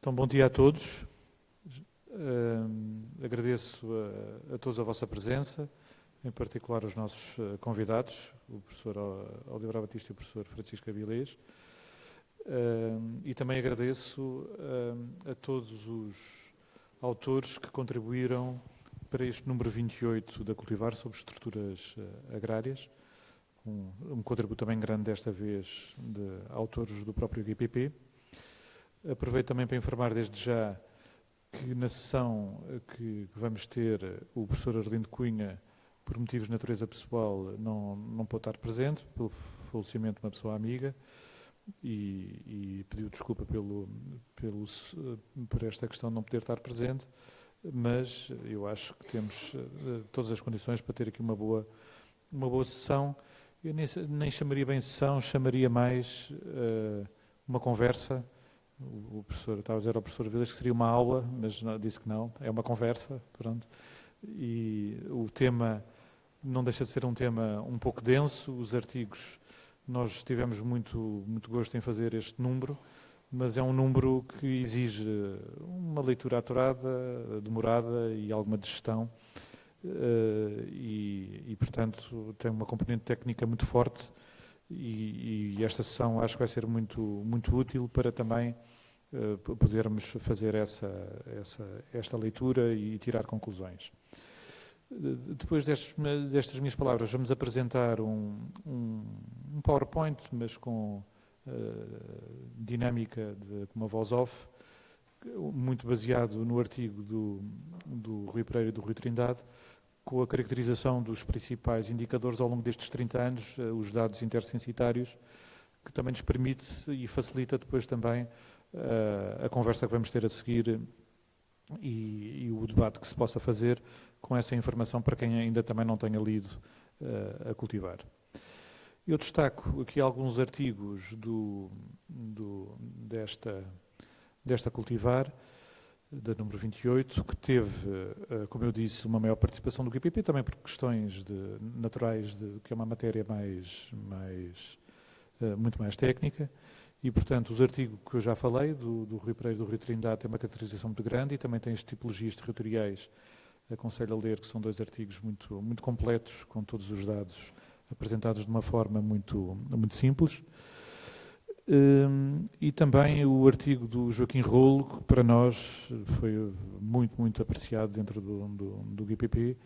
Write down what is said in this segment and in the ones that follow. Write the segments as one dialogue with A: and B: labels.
A: Então, bom dia a todos. Agradeço a todos a vossa presença, em particular os nossos convidados, o professor Oliveira Batista e o professor Francisco Avilés. E também agradeço a todos os autores que contribuíram para este número 28 da Cultivar sobre estruturas agrárias, um contributo também grande desta vez de autores do próprio GPP. Aproveito também para informar desde já que na sessão que vamos ter o professor Arlindo Cunha, por motivos de natureza pessoal, não pôde estar presente, pelo falecimento de uma pessoa amiga, e pediu desculpa por esta questão de não poder estar presente, mas eu acho que temos todas as condições para ter aqui uma boa sessão. Eu nem chamaria bem sessão, chamaria mais uma conversa. O professor, estava a dizer ao professor Vilas que seria uma aula, mas disse que não, é uma conversa, pronto. E o tema não deixa de ser um tema um pouco denso, os artigos, nós tivemos muito gosto em fazer este número, mas é um número que exige uma leitura aturada, demorada e alguma digestão, e portanto tem uma componente técnica muito forte. E esta sessão acho que vai ser muito útil para também podermos fazer esta leitura e tirar conclusões. Depois destas minhas palavras, vamos apresentar um PowerPoint, mas com dinâmica com uma voz off, muito baseado no artigo do Rui Pereira e do Rui Trindade, com a caracterização dos principais indicadores ao longo destes 30 anos, os dados intercensitários, que também nos permite e facilita depois também a conversa que vamos ter a seguir e o debate que se possa fazer com essa informação para quem ainda também não tenha lido a Cultivar. Eu destaco aqui alguns artigos desta Cultivar, da número 28, que teve, como eu disse, uma maior participação do QPP, também por questões naturais, que é uma matéria muito mais técnica, e, portanto, os artigos que eu já falei, do Rui Pereira e do Rui Trindade, têm uma caracterização muito grande e também têm as tipologias territoriais, aconselho a ler, que são 2 artigos muito completos, com todos os dados apresentados de uma forma muito simples. E também o artigo do Joaquim Rolo, que para nós foi muito apreciado dentro do GPP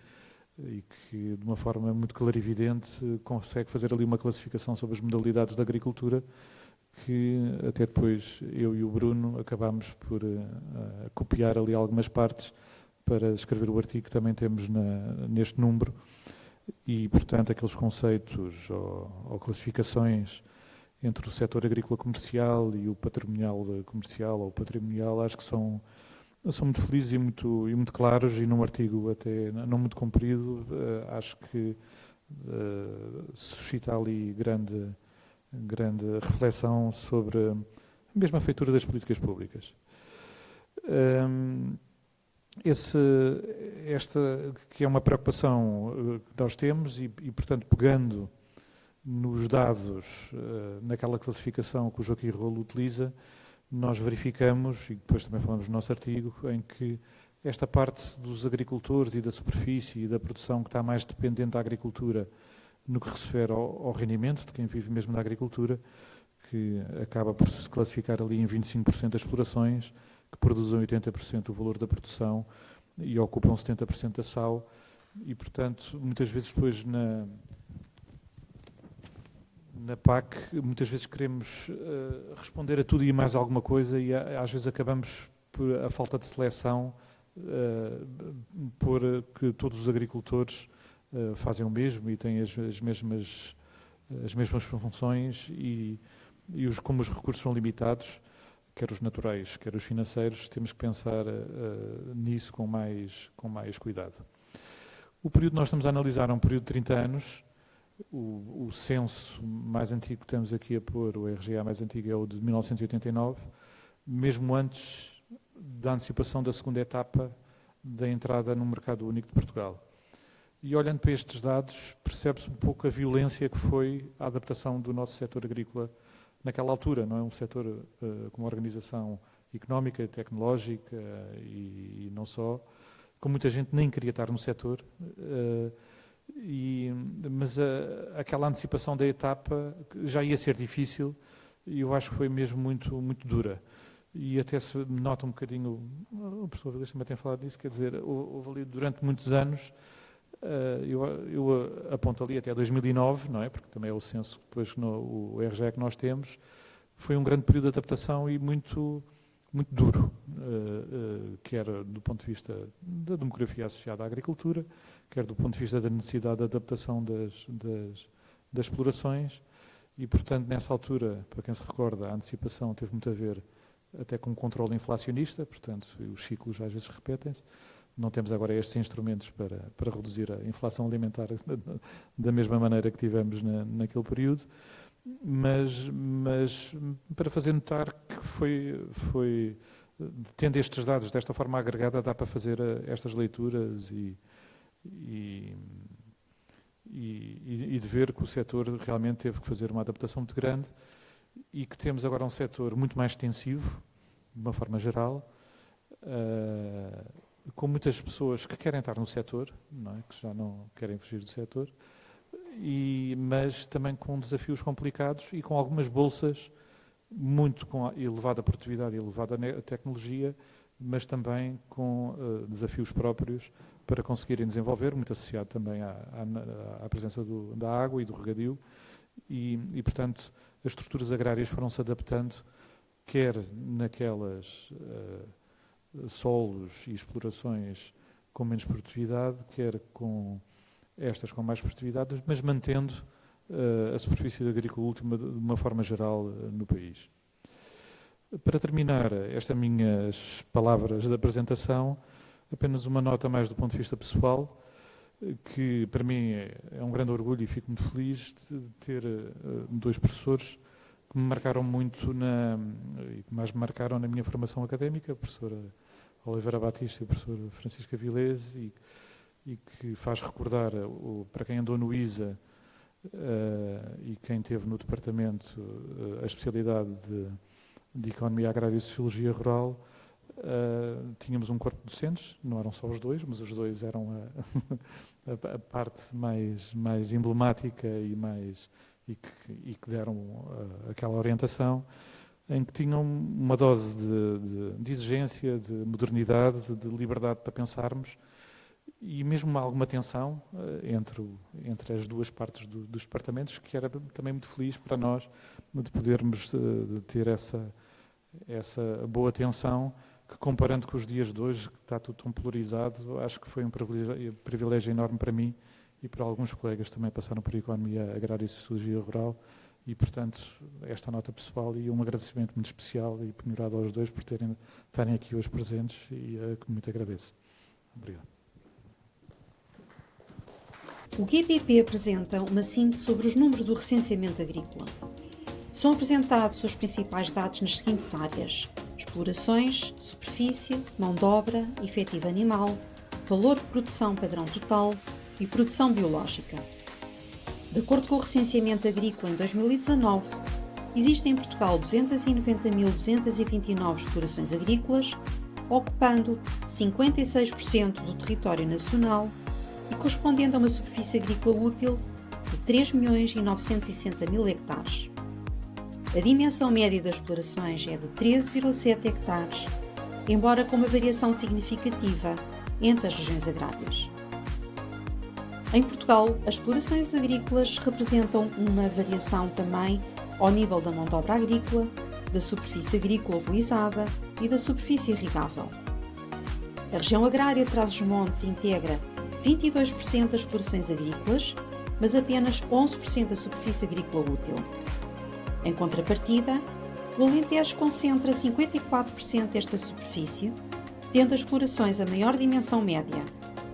A: e que, de uma forma muito clarividente, consegue fazer ali uma classificação sobre as modalidades da agricultura, que até depois eu e o Bruno acabámos por copiar ali algumas partes para escrever o artigo que também temos neste número e, portanto, aqueles conceitos ou classificações entre o setor agrícola comercial e o patrimonial comercial ou patrimonial, acho que são muito felizes e muito claros, e num artigo até não muito comprido, acho que suscita ali grande reflexão sobre a mesma feitura das políticas públicas. Esta que é uma preocupação que nós temos e portanto, pegando nos dados, naquela classificação que o Joaquim Rolo utiliza, nós verificamos, e depois também falamos no nosso artigo, em que esta parte dos agricultores e da superfície e da produção que está mais dependente da agricultura no que se refere ao rendimento de quem vive mesmo da agricultura, que acaba por se classificar ali em 25% das explorações, que produzem 80% do valor da produção e ocupam 70% da SAU, e portanto, muitas vezes depois na PAC, muitas vezes queremos responder a tudo e mais alguma coisa e às vezes acabamos por a falta de seleção por que todos os agricultores fazem o mesmo e têm as mesmas funções e como os recursos são limitados, quer os naturais, quer os financeiros, temos que pensar nisso com mais cuidado. O período que nós estamos a analisar é um período de 30 anos. O censo mais antigo que temos aqui a pôr, o RGA mais antigo, é o de 1989, mesmo antes da antecipação da segunda etapa da entrada no mercado único de Portugal. E olhando para estes dados, percebe-se um pouco a violência que foi a adaptação do nosso setor agrícola naquela altura, não é? Um setor com uma organização económica, tecnológica e não só, com muita gente nem queria estar no setor, mas aquela antecipação da etapa já ia ser difícil e eu acho que foi mesmo muito, muito dura. E até se nota um bocadinho, o professor Vilés também tem falado disso, quer dizer, houve ali durante muitos anos, eu aponto ali até 2009, não é? Porque também é o censo, depois o RGE que nós temos, foi um grande período de adaptação e muito, muito duro, quer do ponto de vista da demografia associada à agricultura, quer do ponto de vista da necessidade de adaptação das explorações e, portanto, nessa altura, para quem se recorda, a antecipação teve muito a ver até com o controle inflacionista, portanto, os ciclos às vezes repetem-se. Não temos agora estes instrumentos para reduzir a inflação alimentar da mesma maneira que tivemos naquele período, mas para fazer notar que foi tendo estes dados desta forma agregada, dá para fazer estas leituras e de ver que o setor realmente teve que fazer uma adaptação muito grande e que temos agora um setor muito mais extensivo, de uma forma geral, com muitas pessoas que querem estar no setor, não é? Que já não querem fugir do setor, mas também com desafios complicados e com algumas bolsas muito com elevada produtividade e elevada tecnologia, mas também com desafios próprios para conseguirem desenvolver, muito associado também à presença da água e do regadio, e portanto as estruturas agrárias foram-se adaptando, quer naquelas solos e explorações com menos produtividade, quer com estas com mais produtividade, mas mantendo a superfície agrícola última de uma forma geral no país. Para terminar estas minhas palavras de apresentação, apenas uma nota mais do ponto de vista pessoal, que para mim é um grande orgulho e fico muito feliz de ter dois professores que me marcaram muito e que mais me marcaram na minha formação académica, a professora Oliveira Batista e a professora Francisca Vilés, e que faz recordar, para quem andou no ISA e quem teve no departamento a especialidade de Economia Agrária e Sociologia Rural, tínhamos um corpo de docentes, não eram só os dois, mas os dois eram a parte mais emblemática e que deram aquela orientação, em que tinham uma dose de exigência, de modernidade, de liberdade para pensarmos e mesmo alguma tensão entre as duas partes dos departamentos, que era também muito feliz para nós de podermos ter essa boa tensão, que comparando com os dias de hoje, que está tudo tão polarizado, acho que foi um privilégio enorme para mim e para alguns colegas que também passaram por Economia Agrária e Sociologia Rural e, portanto, esta nota pessoal e um agradecimento muito especial e penhorado aos dois por estarem aqui hoje presentes e que muito agradeço. Obrigado.
B: O GPP apresenta uma síntese sobre os números do recenseamento agrícola. São apresentados os principais dados nas seguintes áreas: explorações, superfície, mão de obra, efetivo animal, valor de produção padrão total e produção biológica. De acordo com o recenseamento agrícola em 2019, existem em Portugal 290.229 explorações agrícolas, ocupando 56% do território nacional e correspondendo a uma superfície agrícola útil de 3.960.000 hectares. A dimensão média das explorações é de 13,7 hectares, embora com uma variação significativa entre as regiões agrárias. Em Portugal, as explorações agrícolas representam uma variação também ao nível da mão de obra agrícola, da superfície agrícola utilizada e da superfície irrigável. A região agrária Trás-os-Montes integra 22% das explorações agrícolas, mas apenas 11% da superfície agrícola útil. Em contrapartida, o Alentejo concentra 54% desta superfície, tendo as explorações a maior dimensão média,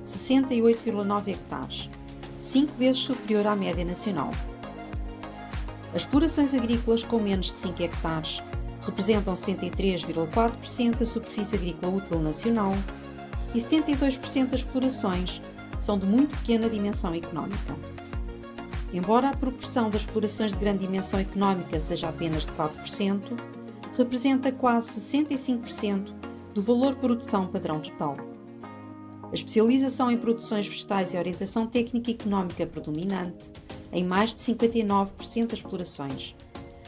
B: 68,9 hectares, 5 vezes superior à média nacional. As explorações agrícolas com menos de 5 hectares representam 73,4% da superfície agrícola útil nacional e 72% das explorações são de muito pequena dimensão económica. Embora a proporção das explorações de grande dimensão económica seja apenas de 4%, representa quase 65% do valor produção padrão total. A especialização em produções vegetais e a orientação técnica e económica predominante em mais de 59% das explorações,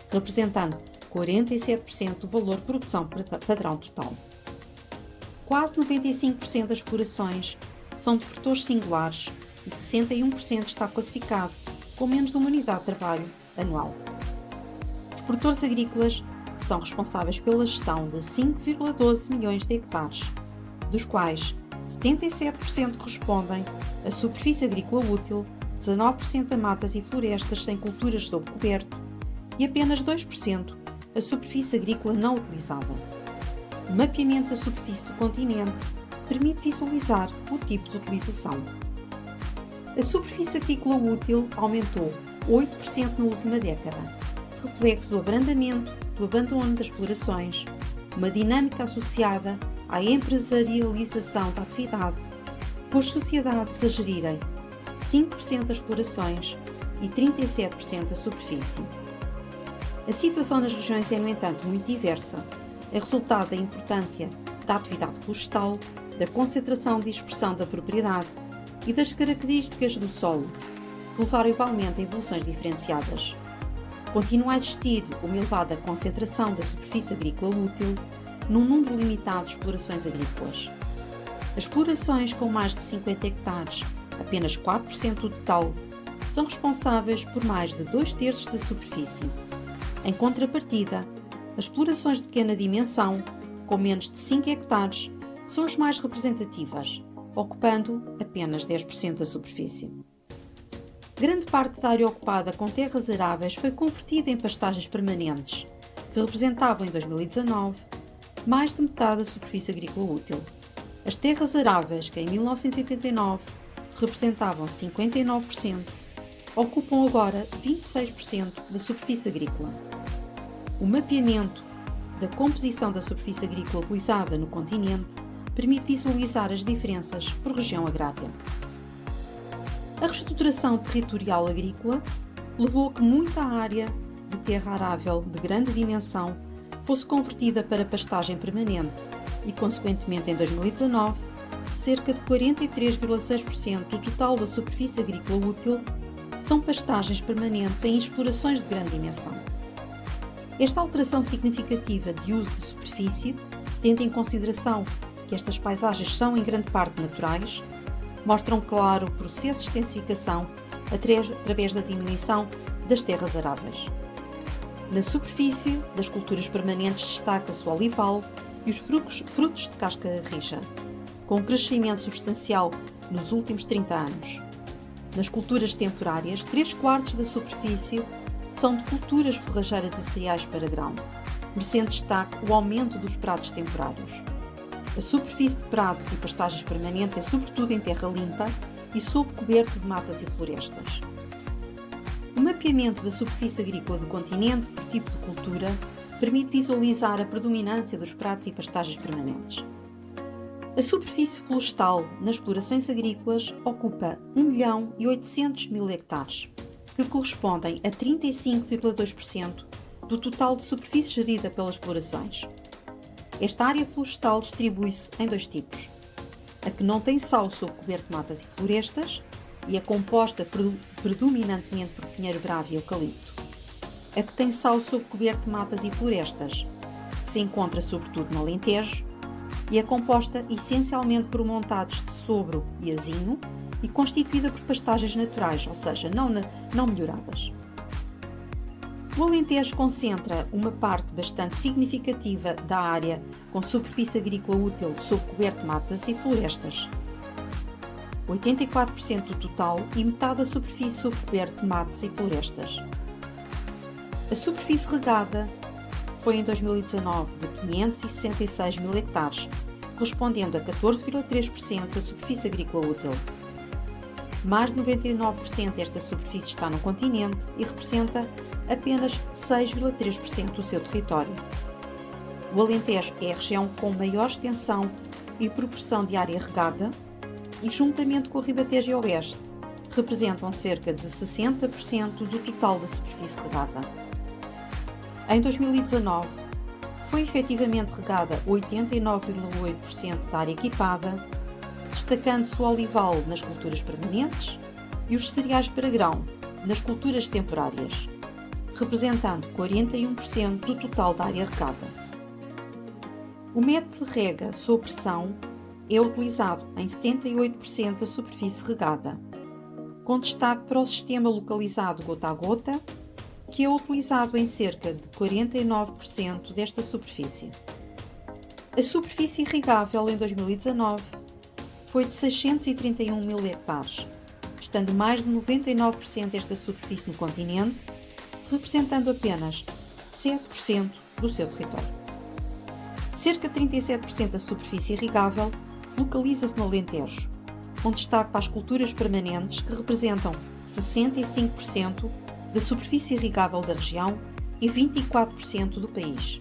B: representando 47% do valor produção padrão total. Quase 95% das explorações são de produtores singulares e 61% está classificado com menos de uma unidade de trabalho anual. Os produtores agrícolas são responsáveis pela gestão de 5,12 milhões de hectares, dos quais 77% correspondem a superfície agrícola útil, 19% a matas e florestas sem culturas sob coberto e apenas 2% a superfície agrícola não utilizada. O mapeamento da superfície do continente permite visualizar o tipo de utilização. A superfície agrícola útil aumentou 8% na última década, reflexo do abrandamento, do abandono das explorações, uma dinâmica associada à empresarialização da atividade, com as sociedades a gerirem 5% das explorações e 37% da superfície. A situação nas regiões é, no entanto, muito diversa, é resultado da importância da atividade florestal, da concentração de dispersão da propriedade e das características do solo, que levaram igualmente a evoluções diferenciadas. Continua a existir uma elevada concentração da superfície agrícola útil num número limitado de explorações agrícolas. As explorações com mais de 50 hectares, apenas 4% do total, são responsáveis por mais de 2/3 da superfície. Em contrapartida, as explorações de pequena dimensão, com menos de 5 hectares, são as mais representativas, ocupando apenas 10% da superfície. Grande parte da área ocupada com terras aráveis foi convertida em pastagens permanentes, que representavam em 2019 mais de metade da superfície agrícola útil. As terras aráveis, que em 1989 representavam 59%, ocupam agora 26% da superfície agrícola. O mapeamento da composição da superfície agrícola utilizada no continente permite visualizar as diferenças por região agrária. A reestruturação territorial agrícola levou a que muita área de terra arável de grande dimensão fosse convertida para pastagem permanente e, consequentemente, em 2019, cerca de 43,6% do total da superfície agrícola útil são pastagens permanentes em explorações de grande dimensão. Esta alteração significativa de uso de superfície, tendo em consideração que estas paisagens são em grande parte naturais, mostra um claro processo de extensificação através da diminuição das terras aráveis. Na superfície das culturas permanentes destaca-se o olival e os frutos de casca rija, com um crescimento substancial nos últimos 30 anos. Nas culturas temporárias, 3/4 da superfície são de culturas forrageiras e cereais para grão, merecendo destaque o aumento dos prados temporários. A superfície de prados e pastagens permanentes é sobretudo em terra limpa e sob coberto de matas e florestas. O mapeamento da superfície agrícola do continente por tipo de cultura permite visualizar a predominância dos prados e pastagens permanentes. A superfície florestal nas explorações agrícolas ocupa 1.800.000 hectares, que correspondem a 35,2% do total de superfície gerida pelas explorações. Esta área florestal distribui-se em dois tipos: a que não tem sal sob coberto de matas e florestas e é composta predominantemente por pinheiro bravo e eucalipto; a que tem sal sob coberto de matas e florestas, que se encontra sobretudo no Alentejo, e é composta essencialmente por montados de sobro e azinho e constituída por pastagens naturais, ou seja, não melhoradas. O Alentejo concentra uma parte bastante significativa da área com superfície agrícola útil sob coberto de matas e florestas, 84% do total, e metade da superfície sob coberto de matos e florestas. A superfície regada foi em 2019 de 566.000 hectares, correspondendo a 14,3% da superfície agrícola útil. Mais de 99% desta superfície está no continente e representa apenas 6,3% do seu território. O Alentejo é a região com maior extensão e proporção de área regada e, juntamente com o Ribatejo e o Oeste, representam cerca de 60% do total da superfície regada. Em 2019, Foi efetivamente regada 89,8% da área equipada, destacando-se o olival nas culturas permanentes e os cereais para grão nas culturas temporárias, representando 41% do total da área regada. O método de rega sob pressão é utilizado em 78% da superfície regada, com destaque para o sistema localizado gota a gota, que é utilizado em cerca de 49% desta superfície. A superfície irrigável em 2019 foi de 631 mil hectares, estando mais de 99% desta superfície no continente, representando apenas 7% do seu território. Cerca de 37% da superfície irrigável localiza-se no Alentejo, com destaque para as culturas permanentes, que representam 65% da superfície irrigável da região e 24% do país.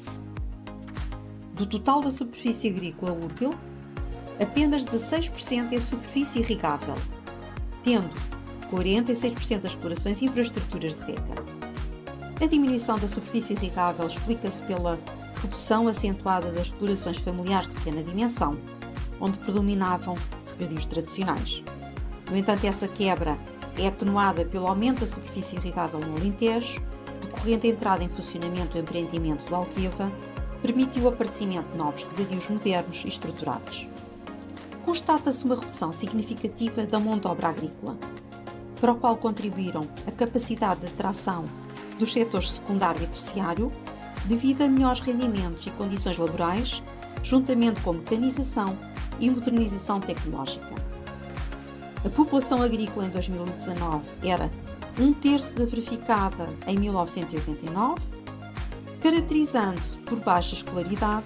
B: Do total da superfície agrícola útil, apenas 16% é superfície irrigável, tendo 46% das explorações e infraestruturas de rega. A diminuição da superfície irrigável explica-se pela redução acentuada das explorações familiares de pequena dimensão, onde predominavam regadios tradicionais. No entanto, essa quebra é atenuada pelo aumento da superfície irrigável no Alentejo, decorrente da entrada em funcionamento do empreendimento do Alqueva, permitiu o aparecimento de novos regadios modernos e estruturados. Constata-se uma redução significativa da mão de obra agrícola, para o qual contribuíram a capacidade de atração dos setores secundário e terciário, devido a melhores rendimentos e condições laborais, juntamente com mecanização e modernização tecnológica. A população agrícola em 2019 era 1/3 da verificada em 1989, caracterizando-se por baixa escolaridade,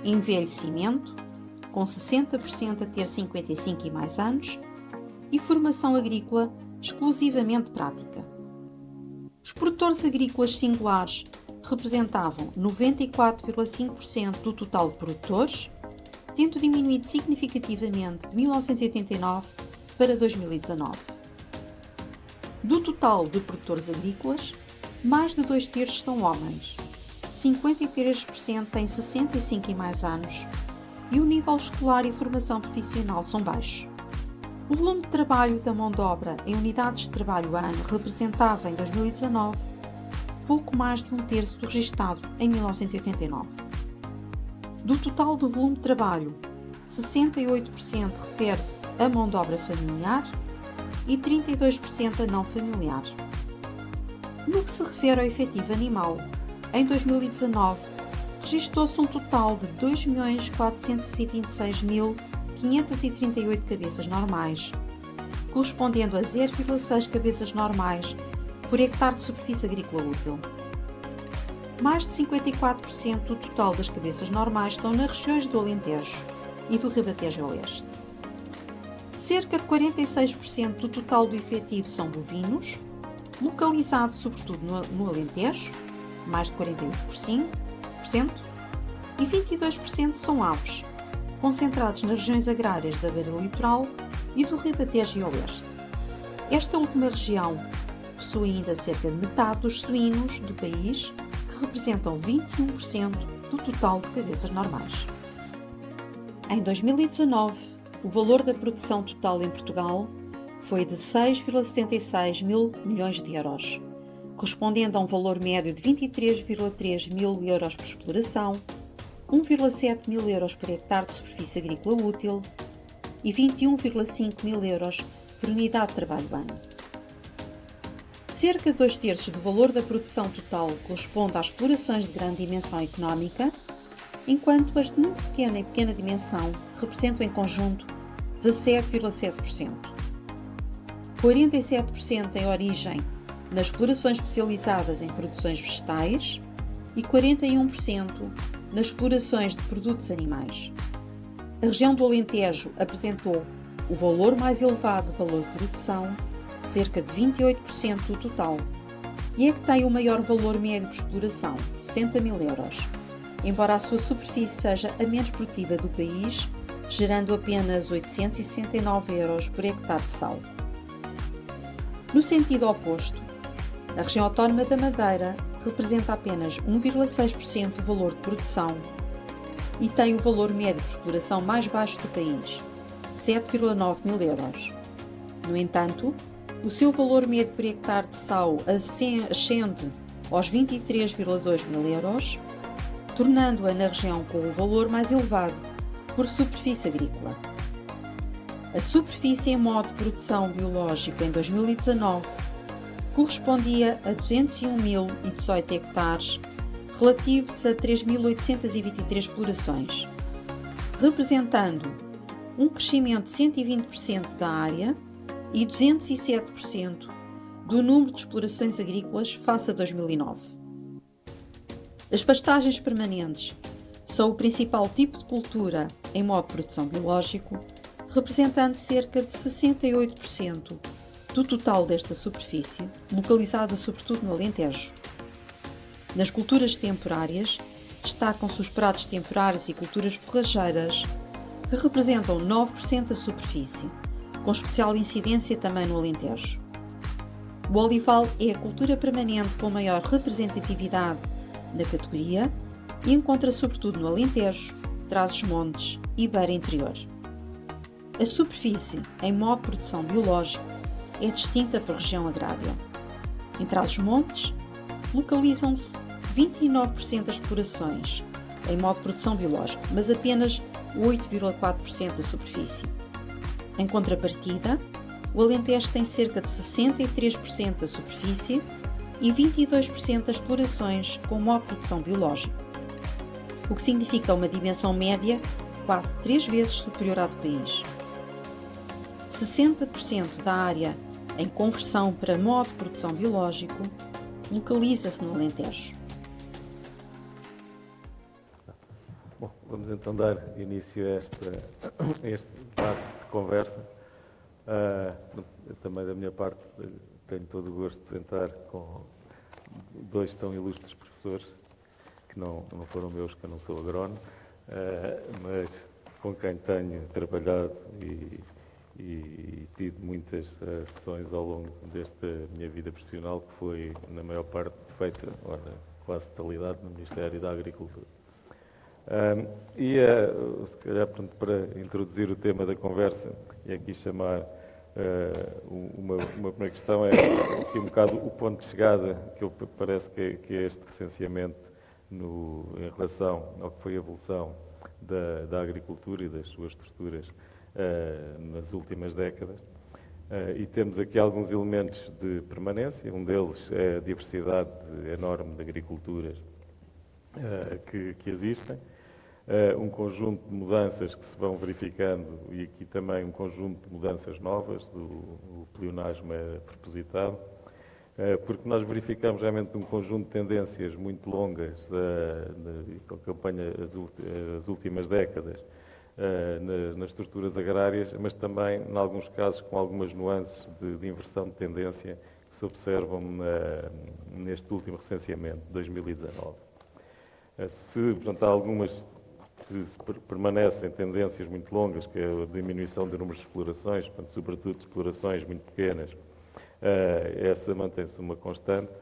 B: envelhecimento, com 60% a ter 55 e mais anos, e formação agrícola exclusivamente prática. Os produtores agrícolas singulares representavam 94,5% do total de produtores, tendo diminuído significativamente de 1989 para 2019. Do total de produtores agrícolas, mais de 2/3 são homens, 53% têm 65 e mais anos e o nível escolar e formação profissional são baixos. O volume de trabalho da mão de obra em unidades de trabalho ano representava, em 2019, pouco mais de 1/3 do registado em 1989. Do total do volume de trabalho, 68% refere-se à mão de obra familiar e 32% a não familiar. No que se refere ao efetivo animal, em 2019, registou-se um total de 2.426.538 cabeças normais, correspondendo a 0,6 cabeças normais por hectare de superfície agrícola útil. Mais de 54% do total das cabeças normais estão nas regiões do Alentejo e do Ribatejo Oeste. Cerca de 46% do total do efetivo são bovinos, localizados sobretudo no Alentejo, mais de 48%, e 22% são aves, concentrados nas regiões agrárias da Beira Litoral e do Ribatejo Oeste. Esta última região possui ainda cerca de metade dos suínos do país, que representam 21% do total de cabeças normais. Em 2019, o valor da produção total em Portugal foi de 6,76 mil milhões de euros, correspondendo a um valor médio de 23,3 mil euros por exploração, 1,7 mil euros por hectare de superfície agrícola útil e 21,5 mil euros por unidade de trabalho ano. Cerca de 2/3 do valor da produção total corresponde às explorações de grande dimensão económica, enquanto as de muito pequena e pequena dimensão representam em conjunto 17,7%. 47% têm origem nas explorações especializadas em produções vegetais e 41% nas explorações de produtos animais. A região do Alentejo apresentou o valor mais elevado de valor de produção, cerca de 28% do total, e é que tem o maior valor médio de exploração, 60 mil euros, embora a sua superfície seja a menos produtiva do país, gerando apenas 869 euros por hectare de sal. No sentido oposto, a região autónoma da Madeira representa apenas 1,6% do valor de produção e tem o valor médio por exploração mais baixo do país, 7,9 mil euros. No entanto, o seu valor médio por hectare de sal ascende aos 23,2 mil euros, tornando-a na região com o valor mais elevado por superfície agrícola. A superfície em modo de produção biológico em 2019 correspondia a 201.018 hectares, relativos a 3.823 explorações, representando um crescimento de 120% da área e 207% do número de explorações agrícolas face a 2009. As pastagens permanentes são o principal tipo de cultura em modo de produção biológico, representando cerca de 68% do total desta superfície, localizada sobretudo no Alentejo. Nas culturas temporárias, destacam-se os pratos temporários e culturas forrageiras, que representam 9% da superfície, com especial incidência também no Alentejo. O olival é a cultura permanente com maior representatividade na categoria e encontra-se sobretudo no Alentejo, Trás-os-Montes e Beira Interior. A superfície, em modo de produção biológico, é distinta por região agrária. Em Trás-os-Montes, localizam-se 29% das explorações em modo de produção biológico, mas apenas 8,4% da superfície. Em contrapartida, o Alentejo tem cerca de 63% da superfície e 22% das explorações com modo de produção biológico, o que significa uma dimensão média quase 3 vezes superior à do país. 60% da área em conversão para modo de produção biológico localiza-se no Alentejo.
C: Bom, vamos então dar início a este debate de conversa. Também da minha parte tenho todo o gosto de tentar com dois tão ilustres professores, que não foram meus, que eu não sou agrónomo, mas com quem tenho trabalhado e tido muitas sessões ao longo desta minha vida profissional, que foi, na maior parte, feita, quase totalidade, no Ministério da Agricultura. Se calhar, para introduzir o tema da conversa, e aqui chamar uma primeira questão, é aqui um bocado o ponto de chegada, que parece que é este recenseamento em relação ao que foi a evolução da agricultura e das suas estruturas nas últimas décadas. E temos aqui alguns elementos de permanência. Um deles é a diversidade enorme de agriculturas que existem. Um conjunto de mudanças que se vão verificando e aqui também um conjunto de mudanças novas, o pleonasmo é propositado, porque nós verificamos realmente um conjunto de tendências muito longas que acompanha as últimas décadas nas estruturas agrárias, mas também, em alguns casos, com algumas nuances de inversão de tendência que se observam neste último recenseamento, de 2019. Portanto, há algumas que permanecem tendências muito longas, que é a diminuição do número de explorações, portanto, sobretudo explorações muito pequenas, essa mantém-se uma constante.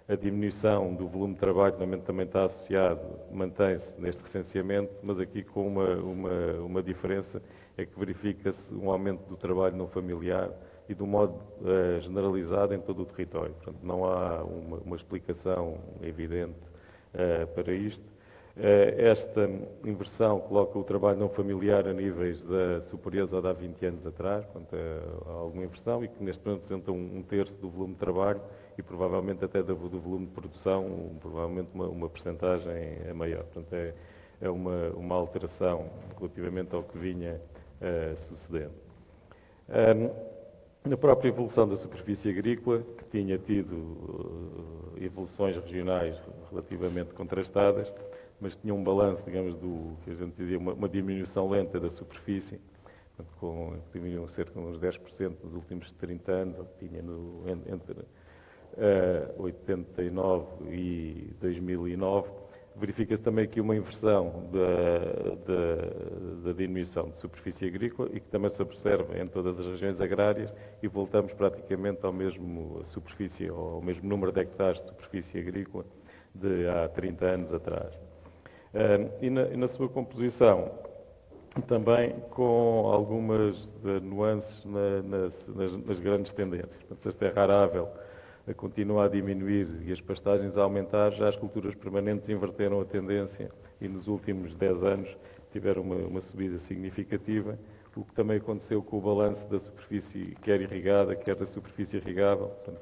C: A diminuição do volume de trabalho também está associado, mantém-se neste recenseamento, mas aqui com uma diferença, é que verifica-se um aumento do trabalho não familiar e de um modo generalizado em todo o território. Portanto, não há uma explicação evidente para isto. Esta inversão coloca o trabalho não familiar a níveis superiores ao de há 20 anos atrás, portanto, há alguma inversão e que neste momento representa um terço do volume de trabalho e provavelmente até do volume de produção, provavelmente uma percentagem maior. Portanto, é uma alteração relativamente ao que vinha sucedendo. Na própria evolução da superfície agrícola, que tinha tido evoluções regionais relativamente contrastadas, mas tinha um balanço, digamos, que a gente dizia, uma diminuição lenta da superfície, que diminuiu cerca de uns 10% nos últimos 30 anos, tinha entre 89 e 2009. Verifica-se também aqui uma inversão da diminuição de superfície agrícola e que também se observa em todas as regiões agrárias e voltamos praticamente ao mesmo número de hectares de superfície agrícola de há 30 anos atrás. E na sua composição, também com algumas nuances nas grandes tendências. Portanto, se a terra arável continua a diminuir e as pastagens a aumentar, já as culturas permanentes inverteram a tendência e nos últimos 10 anos tiveram uma subida significativa, o que também aconteceu com o balanço da superfície quer irrigada, quer da superfície irrigável. Portanto,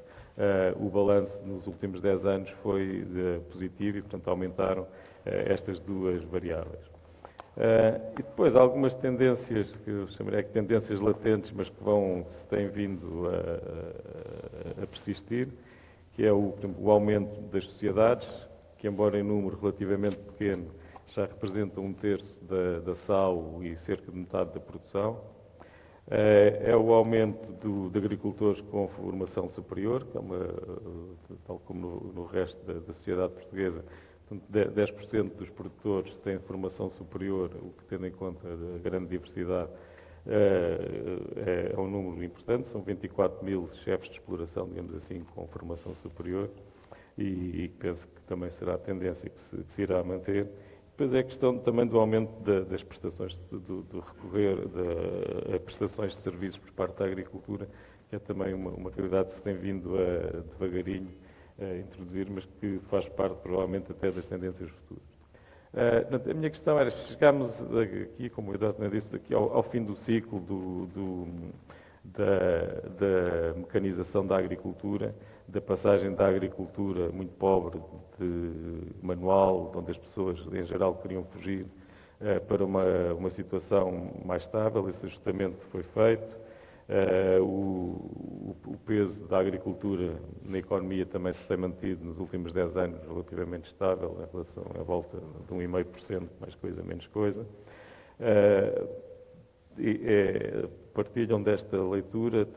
C: o balanço nos últimos 10 anos foi positivo e, portanto, aumentaram estas duas variáveis. E depois algumas tendências, que eu chamaria de tendências latentes, mas que se têm vindo a persistir, que é por exemplo, o aumento das sociedades, que embora em número relativamente pequeno, já representam 1/3 da SAU e cerca de metade da produção. É o aumento de agricultores com formação superior, que é tal como no resto da sociedade portuguesa, 10% dos produtores têm formação superior, o que, tendo em conta a grande diversidade, é um número importante. São 24 mil chefes de exploração, digamos assim, com formação superior, e penso que também será a tendência que se irá manter. Depois é a questão também do aumento das prestações, do recorrer a prestações de serviços por parte da agricultura, que é também uma realidade que se tem vindo devagarinho a introduzir, mas que faz parte provavelmente até das tendências futuras. A minha questão era, chegámos aqui, como o Eduardo disse, aqui ao fim do ciclo da mecanização da agricultura, da passagem da agricultura muito pobre, de manual, onde as pessoas em geral queriam fugir, para uma situação mais estável. Esse ajustamento foi feito. O peso da agricultura na economia também se tem mantido nos últimos 10 anos relativamente estável, em relação à volta de 1,5%, mais coisa, menos coisa. Partilham desta leitura,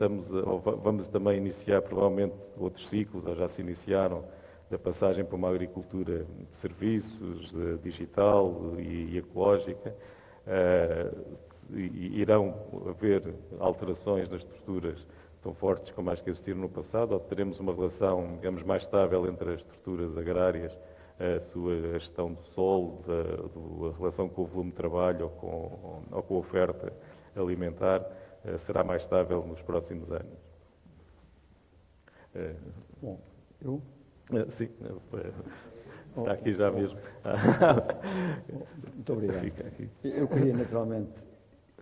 C: vamos também iniciar provavelmente outros ciclos, ou já se iniciaram, da passagem para uma agricultura de serviços, digital e ecológica. Irão haver alterações nas estruturas tão fortes como as que existiram no passado, ou teremos uma relação, digamos, mais estável entre as estruturas agrárias, a sua gestão do solo, a relação com o volume de trabalho ou com a oferta alimentar, será mais estável nos próximos anos.
D: Bom, eu?
C: Sim, está aqui já mesmo.
D: Muito obrigado. Eu queria naturalmente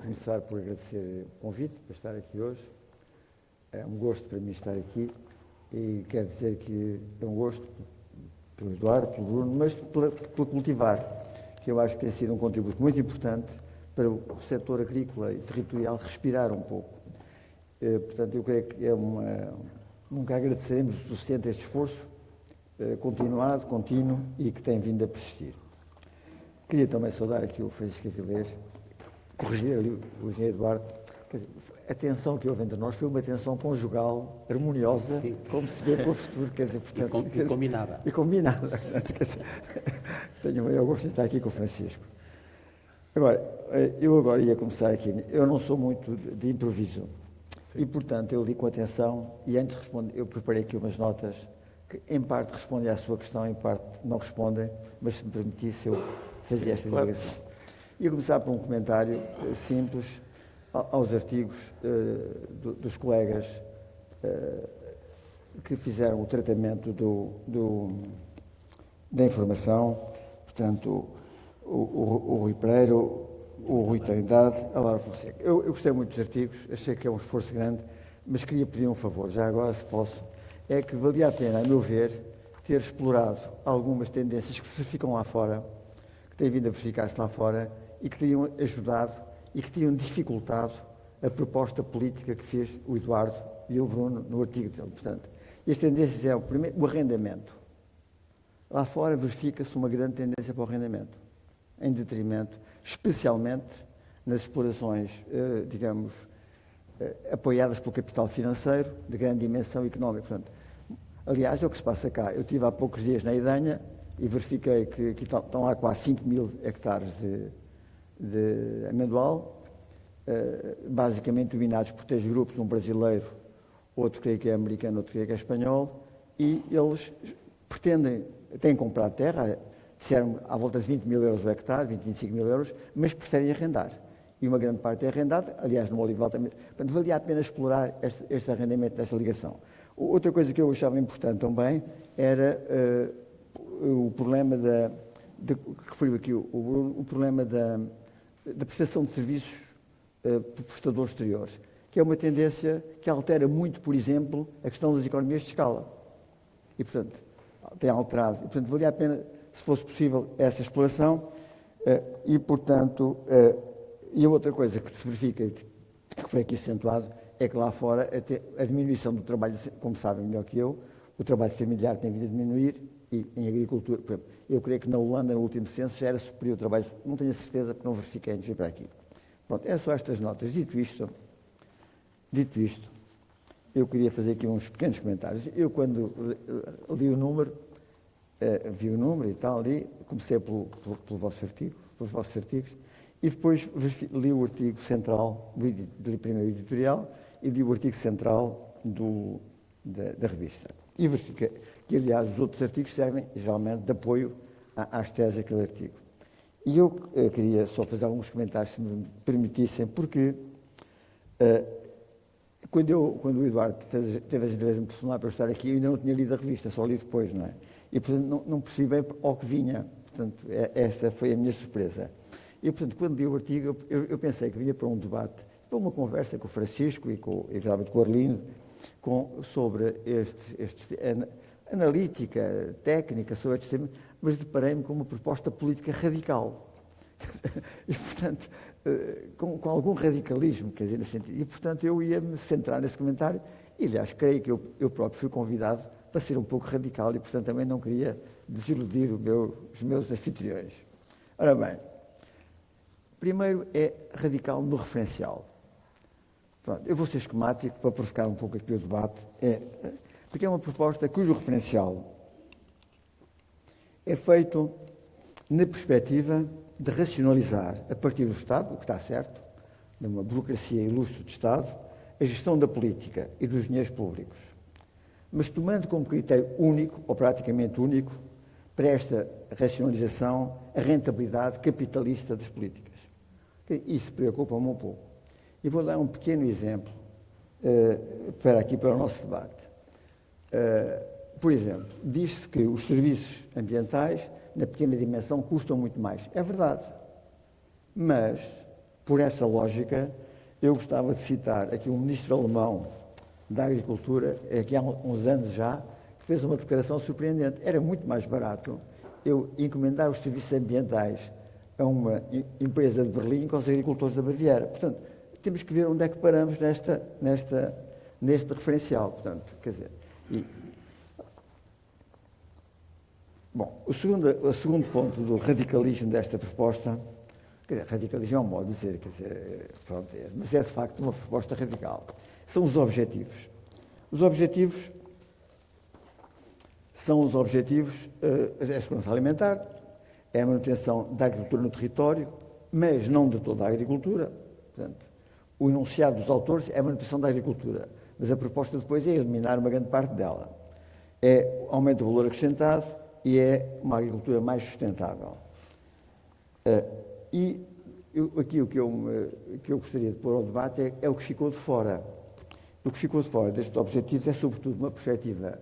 D: começar por agradecer o convite para estar aqui hoje. É um gosto para mim estar aqui e quero dizer que é um gosto pelo Eduardo, pelo Bruno, mas pelo cultivar, que eu acho que tem sido um contributo muito importante para o setor agrícola e territorial respirar um pouco. Portanto, eu creio que nunca agradeceremos o suficiente este esforço continuado, contínuo e que tem vindo a persistir. Queria também saudar aqui o Francisco Avilés, corrigir ali o engenheiro Eduardo. A tensão que houve entre nós foi uma tensão conjugal, harmoniosa, sim, como se vê para o futuro, quer dizer, portanto...
E: E combinada.
D: E combinada. Tenho o maior gosto de estar aqui com o Francisco. Agora, eu ia começar aqui. Eu não sou muito de improviso. Sim. E, portanto, eu li com atenção e antes de responder, eu preparei aqui umas notas que, em parte, respondem à sua questão, em parte não respondem, mas se me permitisse, eu fazia esta divulgação. Ia começar por um comentário simples aos artigos dos colegas que fizeram o tratamento da informação, portanto, o Rui Pereira, o Rui Trindade, a Laura Fonseca. Eu gostei muito dos artigos, achei que é um esforço grande, mas queria pedir um favor, já agora, se posso, é que valia a pena, a meu ver, ter explorado algumas tendências que se verificam lá fora, que têm vindo a verificar-se lá fora, e que teriam ajudado e que teriam dificultado a proposta política que fez o Eduardo e o Bruno no artigo dele. Portanto, as tendências é, o arrendamento. Lá fora verifica-se uma grande tendência para o arrendamento, em detrimento, especialmente nas explorações, digamos, apoiadas pelo capital financeiro, de grande dimensão económica. Portanto, aliás, é o que se passa cá. Eu estive há poucos dias na Idanha e verifiquei que estão lá quase 5.000 hectares de amendoal, basicamente dominados por 3 grupos, um brasileiro, outro creio que é americano, outro creio que é espanhol, e eles têm comprado terra, disseram à volta de 20 mil euros o hectare, 20, 25 mil euros, mas preferem arrendar. E uma grande parte é arrendada, aliás, no Olival também. Portanto, valia a pena explorar este arrendamento desta ligação. Outra coisa que eu achava importante também era o problema que referiu aqui, o problema da prestação de serviços por prestadores exteriores, que é uma tendência que altera muito, por exemplo, a questão das economias de escala. E, portanto, tem alterado. E, portanto, valia a pena, se fosse possível, essa exploração. E, portanto, e a outra coisa que se verifica, que foi aqui acentuado, é que lá fora a diminuição do trabalho, como sabem melhor que eu, o trabalho familiar tem vindo a diminuir e em agricultura, por exemplo, eu creio que na Holanda, no último censo, já era superior o trabalho, não tenho a certeza porque não verifiquei antes de vir para aqui. Pronto, é só estas notas. Dito isto, eu queria fazer aqui uns pequenos comentários. Eu, quando li o número, vi o número e tal, comecei pelo vosso artigo, pelos vossos artigos, e depois li o artigo central, li primeiro o editorial, e li o artigo central da revista. E verifiquei que, aliás, os outros artigos servem, geralmente, de apoio às teses daquele artigo. E eu queria só fazer alguns comentários, se me permitissem, porque quando o Eduardo teve a gentileza de me personar para eu estar aqui, eu ainda não tinha lido a revista, só li depois, não é? E, portanto, não percebi bem ao que vinha. Portanto, essa foi a minha surpresa. E, portanto, quando li o artigo, eu pensei que vinha para um debate, para uma conversa com o Francisco e eventualmente com o Arlindo, sobre analítica, técnica, sobre este tema, mas deparei-me com uma proposta política radical. E, portanto, com algum radicalismo, quer dizer, nesse sentido. E, portanto, eu ia-me centrar nesse comentário e, aliás, creio que eu próprio fui convidado para ser um pouco radical e, portanto, também não queria desiludir os meus anfitriões. Ora bem, primeiro é radical no referencial. Pronto, eu vou ser esquemático para provocar um pouco aqui o debate, porque é uma proposta cujo referencial é feito na perspectiva de racionalizar, a partir do Estado, o que está certo, de uma burocracia ilustre de Estado, a gestão da política e dos dinheiros públicos, mas tomando como critério único, ou praticamente único, para esta racionalização, a rentabilidade capitalista das políticas. Isso preocupa-me um pouco. E vou dar um pequeno exemplo para o nosso debate. Por exemplo, diz-se que os serviços ambientais, na pequena dimensão, custam muito mais. É verdade. Mas, por essa lógica, eu gostava de citar aqui um ministro alemão da Agricultura, que há uns anos já, que fez uma declaração surpreendente. Era muito mais barato eu encomendar os serviços ambientais a uma empresa de Berlim com os agricultores da Baviera. Portanto, temos que ver onde é que paramos neste referencial. Portanto, quer dizer, bom, o segundo ponto do radicalismo desta proposta, quer dizer, radicalismo é um modo de dizer, quer dizer, pronto, mas é de facto uma proposta radical. São os objetivos. Os objetivos são a segurança alimentar, é a manutenção da agricultura no território, mas não de toda a agricultura. Portanto, o enunciado dos autores é a manutenção da agricultura, mas a proposta depois é eliminar uma grande parte dela. É o aumento do valor acrescentado e é uma agricultura mais sustentável. Aqui o que eu gostaria de pôr ao debate é o que ficou de fora. O que ficou de fora destes objetivos é, sobretudo, uma perspectiva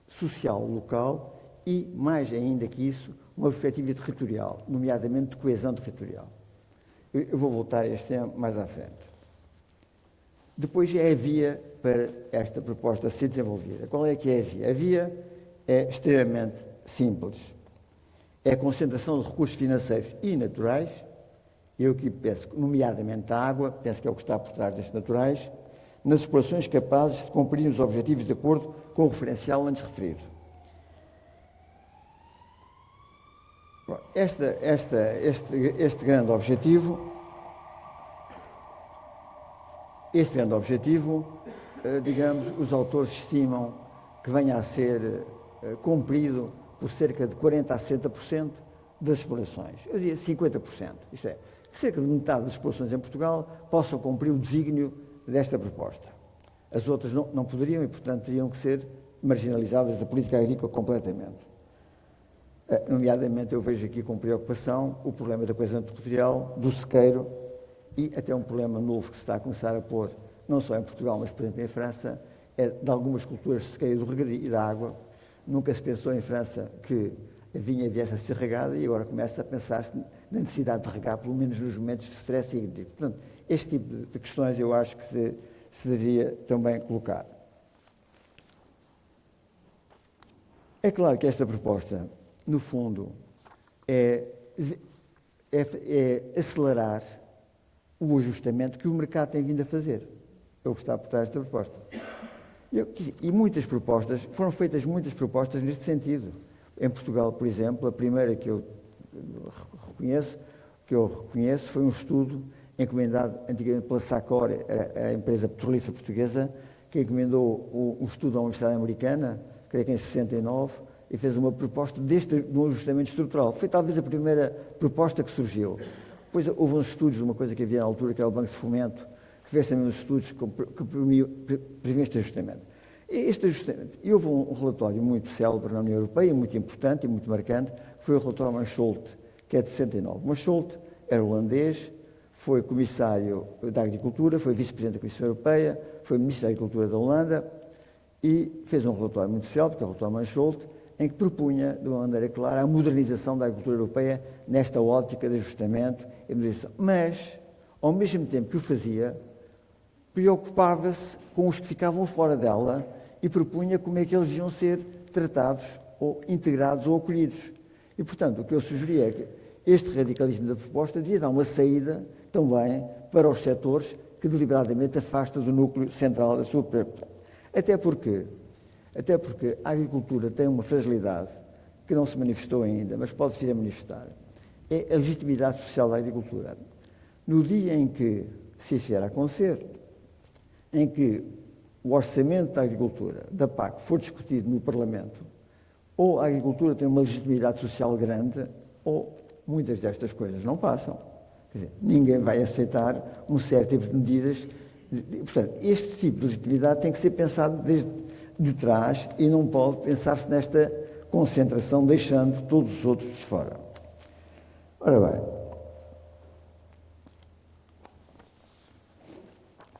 D: social local e, mais ainda que isso, uma perspectiva territorial, nomeadamente de coesão territorial. Eu vou voltar a este tema mais à frente. Depois é a via para esta proposta ser desenvolvida. Qual é que é a via? A via é extremamente simples. É a concentração de recursos financeiros e naturais. Eu aqui penso, nomeadamente a água, penso que é o que está por trás destes naturais, nas explorações capazes de cumprir os objetivos de acordo com o referencial antes referido. Bom, este grande objetivo, digamos, os autores estimam que venha a ser cumprido por cerca de 40% a 60% das explorações. Eu diria 50%. Isto é, cerca de metade das explorações em Portugal possam cumprir o desígnio desta proposta. As outras não poderiam e, portanto, teriam que ser marginalizadas da política agrícola completamente. Nomeadamente, eu vejo aqui com preocupação o problema da coesão territorial, do sequeiro e até um problema novo que se está a começar a pôr, não só em Portugal, mas, por exemplo, em França, é de algumas culturas de sequeiro do regadio e da água. Nunca se pensou em França que a vinha viesse a ser regada e agora começa a pensar-se na necessidade de regar, pelo menos nos momentos de stress hídrico. Portanto, este tipo de questões eu acho que se devia também colocar. É claro que esta proposta, no fundo, é acelerar o ajustamento que o mercado tem vindo a fazer. É o que está por trás desta proposta. E muitas propostas, foram feitas muitas propostas neste sentido. Em Portugal, por exemplo, a primeira que eu reconheço foi um estudo encomendado antigamente pela Sacor, a empresa petrolífera portuguesa, que encomendou um estudo à Universidade Americana, creio que em 69, e fez uma proposta no ajustamento estrutural. Foi talvez a primeira proposta que surgiu. Depois houve uns estudos de uma coisa que havia na altura, que era o Banco de Fomento, que fez também uns estudos que previam este ajustamento. E houve um relatório muito célebre na União Europeia, muito importante e muito marcante, que foi o relatório Mansholt, que é de 69. Mansholt era holandês, foi comissário da Agricultura, foi vice-presidente da Comissão Europeia, foi ministro da Agricultura da Holanda e fez um relatório muito célebre, que é o relatório Mansholt, em que propunha, de uma maneira clara, a modernização da agricultura europeia nesta ótica de ajustamento e modernização. Mas, ao mesmo tempo que o fazia, preocupava-se com os que ficavam fora dela e propunha como é que eles iam ser tratados, ou integrados ou acolhidos. E, portanto, o que eu sugeria é que este radicalismo da proposta devia dar uma saída também para os setores que deliberadamente afasta do núcleo central da sua preocupação. Até porque a agricultura tem uma fragilidade que não se manifestou ainda, mas pode vir a manifestar. É a legitimidade social da agricultura. No dia em que, se isso vier a acontecer, em que o orçamento da agricultura, da PAC, for discutido no Parlamento, ou a agricultura tem uma legitimidade social grande, ou muitas destas coisas não passam. Quer dizer, ninguém vai aceitar um certo tipo de medidas. Portanto, este tipo de legitimidade tem que ser pensado desde de trás e não pode pensar-se nesta concentração, deixando todos os outros de fora. Ora bem,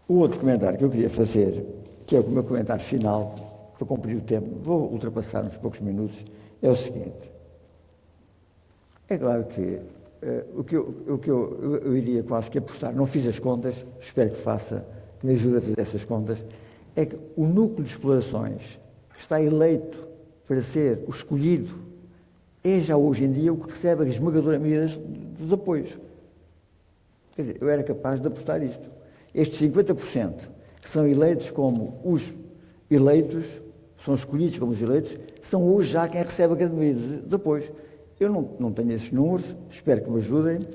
D: o outro comentário que eu queria fazer, que é o meu comentário final, para cumprir o tempo, vou ultrapassar uns poucos minutos, é o seguinte. É claro que o que eu iria quase que apostar, não fiz as contas, espero que faça, que me ajude a fazer essas contas, é que o núcleo de explorações que está eleito para ser o escolhido é já hoje em dia o que recebe a esmagadora maioria dos apoios. Quer dizer, eu era capaz de apostar isto. Estes 50% que são eleitos como os eleitos, são escolhidos como os eleitos, são hoje já quem recebe a grande maioria dos apoios. Eu não tenho esses números, espero que me ajudem,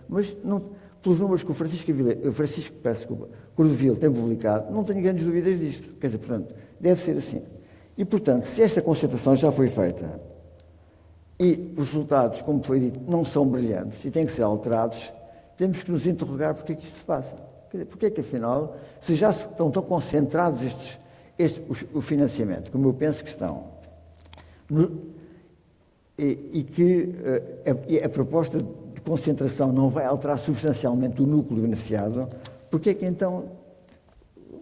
D: mas não, pelos números que o Francisco Cordovil tem publicado, não tenho grandes dúvidas disto. Quer dizer, portanto, deve ser assim. E, portanto, se esta concertação já foi feita e os resultados, como foi dito, não são brilhantes e têm que ser alterados, temos que nos interrogar porque é que isto se passa. Quer dizer, porque é que, afinal, se já estão tão concentrados o financiamento, como eu penso que estão, e que a proposta de concentração não vai alterar substancialmente o núcleo beneficiado, porque é que então,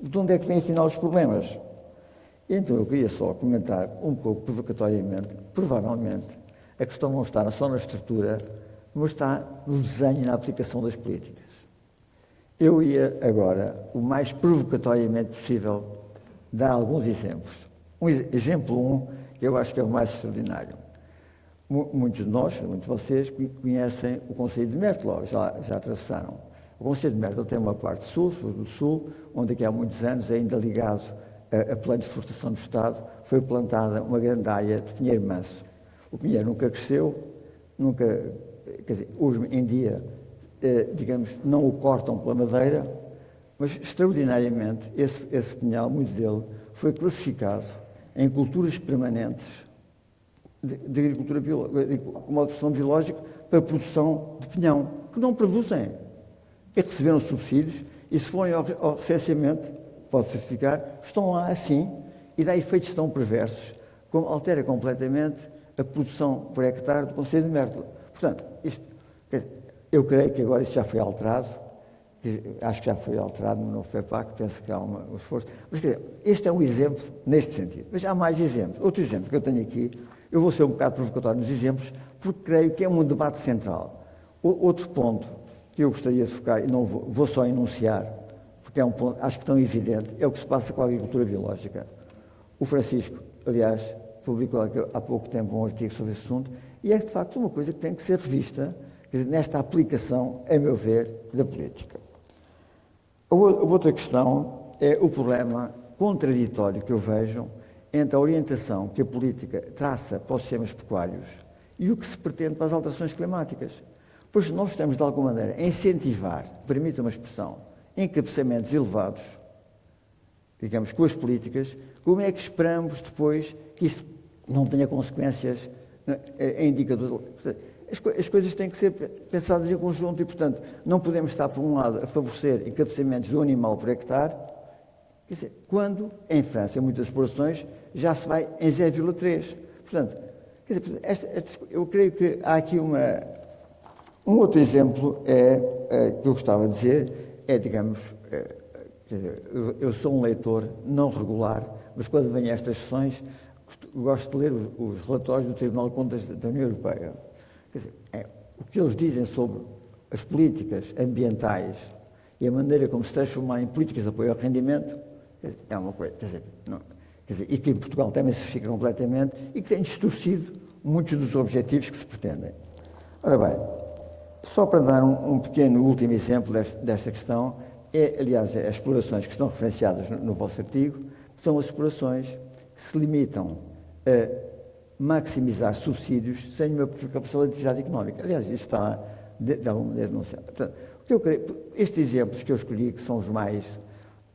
D: de onde é que vêm afinal os problemas? Então eu queria só comentar um pouco provocatoriamente, provavelmente a questão não está só na estrutura, mas está no desenho e na aplicação das políticas. Eu ia agora, o mais provocatoriamente possível, dar alguns exemplos. Exemplo 1, que eu acho que é o mais extraordinário. Muitos de nós, muitos de vocês, conhecem o Conselho de Mértola, já atravessaram. O Conselho de Mértola tem uma parte sul, do sul, onde aqui há muitos anos, ainda ligado a planos de florestação do Estado, foi plantada uma grande área de pinheiro manso. O pinheiro nunca cresceu, quer dizer, hoje em dia, digamos, não o cortam pela madeira, mas extraordinariamente esse pinhal, muito dele, foi classificado em culturas permanentes de agricultura biológica, com uma produção biológica para a produção de pinhão, que não produzem. É que receberam subsídios e se forem ao recenseamento, pode certificar, estão lá assim e dá efeitos tão perversos, como altera completamente a produção por hectare do Conselho de Mértola. Portanto, eu creio que agora isto já foi alterado, acho que já foi alterado no novo FEPAC, penso que há um esforço. Mas, quer dizer, este é um exemplo neste sentido. Mas há mais exemplos. Outro exemplo que eu tenho aqui, eu vou ser um bocado provocatório nos exemplos, porque creio que é um debate central. Outro ponto que eu gostaria de focar, e não vou só enunciar, porque é um ponto, acho que tão evidente, é o que se passa com a agricultura biológica. O Francisco, aliás, publicou há pouco tempo um artigo sobre esse assunto, e é de facto uma coisa que tem que ser revista, quer dizer, nesta aplicação, a meu ver, da política. A outra questão é o problema contraditório que eu vejo entre a orientação que a política traça para os sistemas pecuários e o que se pretende para as alterações climáticas. Pois nós estamos, de alguma maneira, a incentivar, permita uma expressão, encabeçamentos elevados, digamos, com as políticas, como é que esperamos depois que isso não tenha consequências em indicadores? As coisas têm que ser pensadas em conjunto e, portanto, não podemos estar, por um lado, a favorecer encabeçamentos do animal por hectare, quando, em França, em muitas explorações, já se vai em 0,3. Portanto, quer dizer, eu creio que há aqui um outro exemplo que eu gostava de dizer, digamos, eu sou um leitor não regular, mas quando venho a estas sessões, gosto de ler os relatórios do Tribunal de Contas da União Europeia. Quer dizer, o que eles dizem sobre as políticas ambientais e a maneira como se transformar em políticas de apoio ao rendimento, é uma coisa, e que em Portugal também se fica completamente e que tem distorcido muitos dos objetivos que se pretendem. Ora bem, só para dar um pequeno último exemplo desta questão, aliás, as explorações que estão referenciadas no vosso artigo, são as explorações que se limitam a maximizar subsídios sem uma preocupação de atividade económica. Aliás, isso está, de alguma maneira, denunciado. Portanto, o que eu creio, estes exemplos que eu escolhi, que são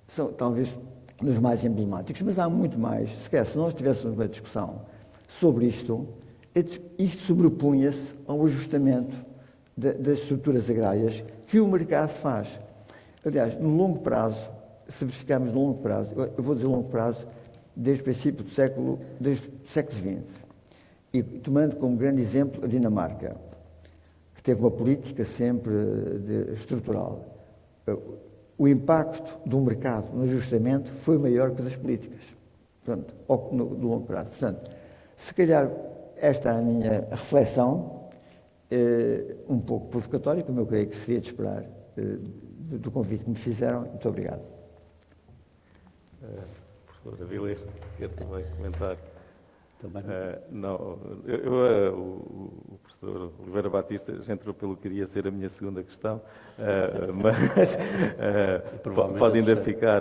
D: são talvez os mais emblemáticos, mas há muito mais. Se nós tivéssemos uma discussão sobre isto sobrepunha-se ao ajustamento das estruturas agrárias que o mercado faz. Aliás, no longo prazo, se verificarmos no longo prazo, eu vou dizer longo prazo, desde o princípio do século XX, e tomando como grande exemplo a Dinamarca, que teve uma política sempre estrutural. O impacto do mercado no ajustamento foi maior que o das políticas, portanto, no longo prazo. Portanto, se calhar esta é a minha reflexão, um pouco provocatória, como eu creio que seria de esperar do convite que me fizeram. Muito obrigado.
C: Professora Vilés, quer também comentar?
E: Também.
C: Não, o professor Oliveira Batista já entrou pelo que iria ser a minha segunda questão, mas pode ainda ficar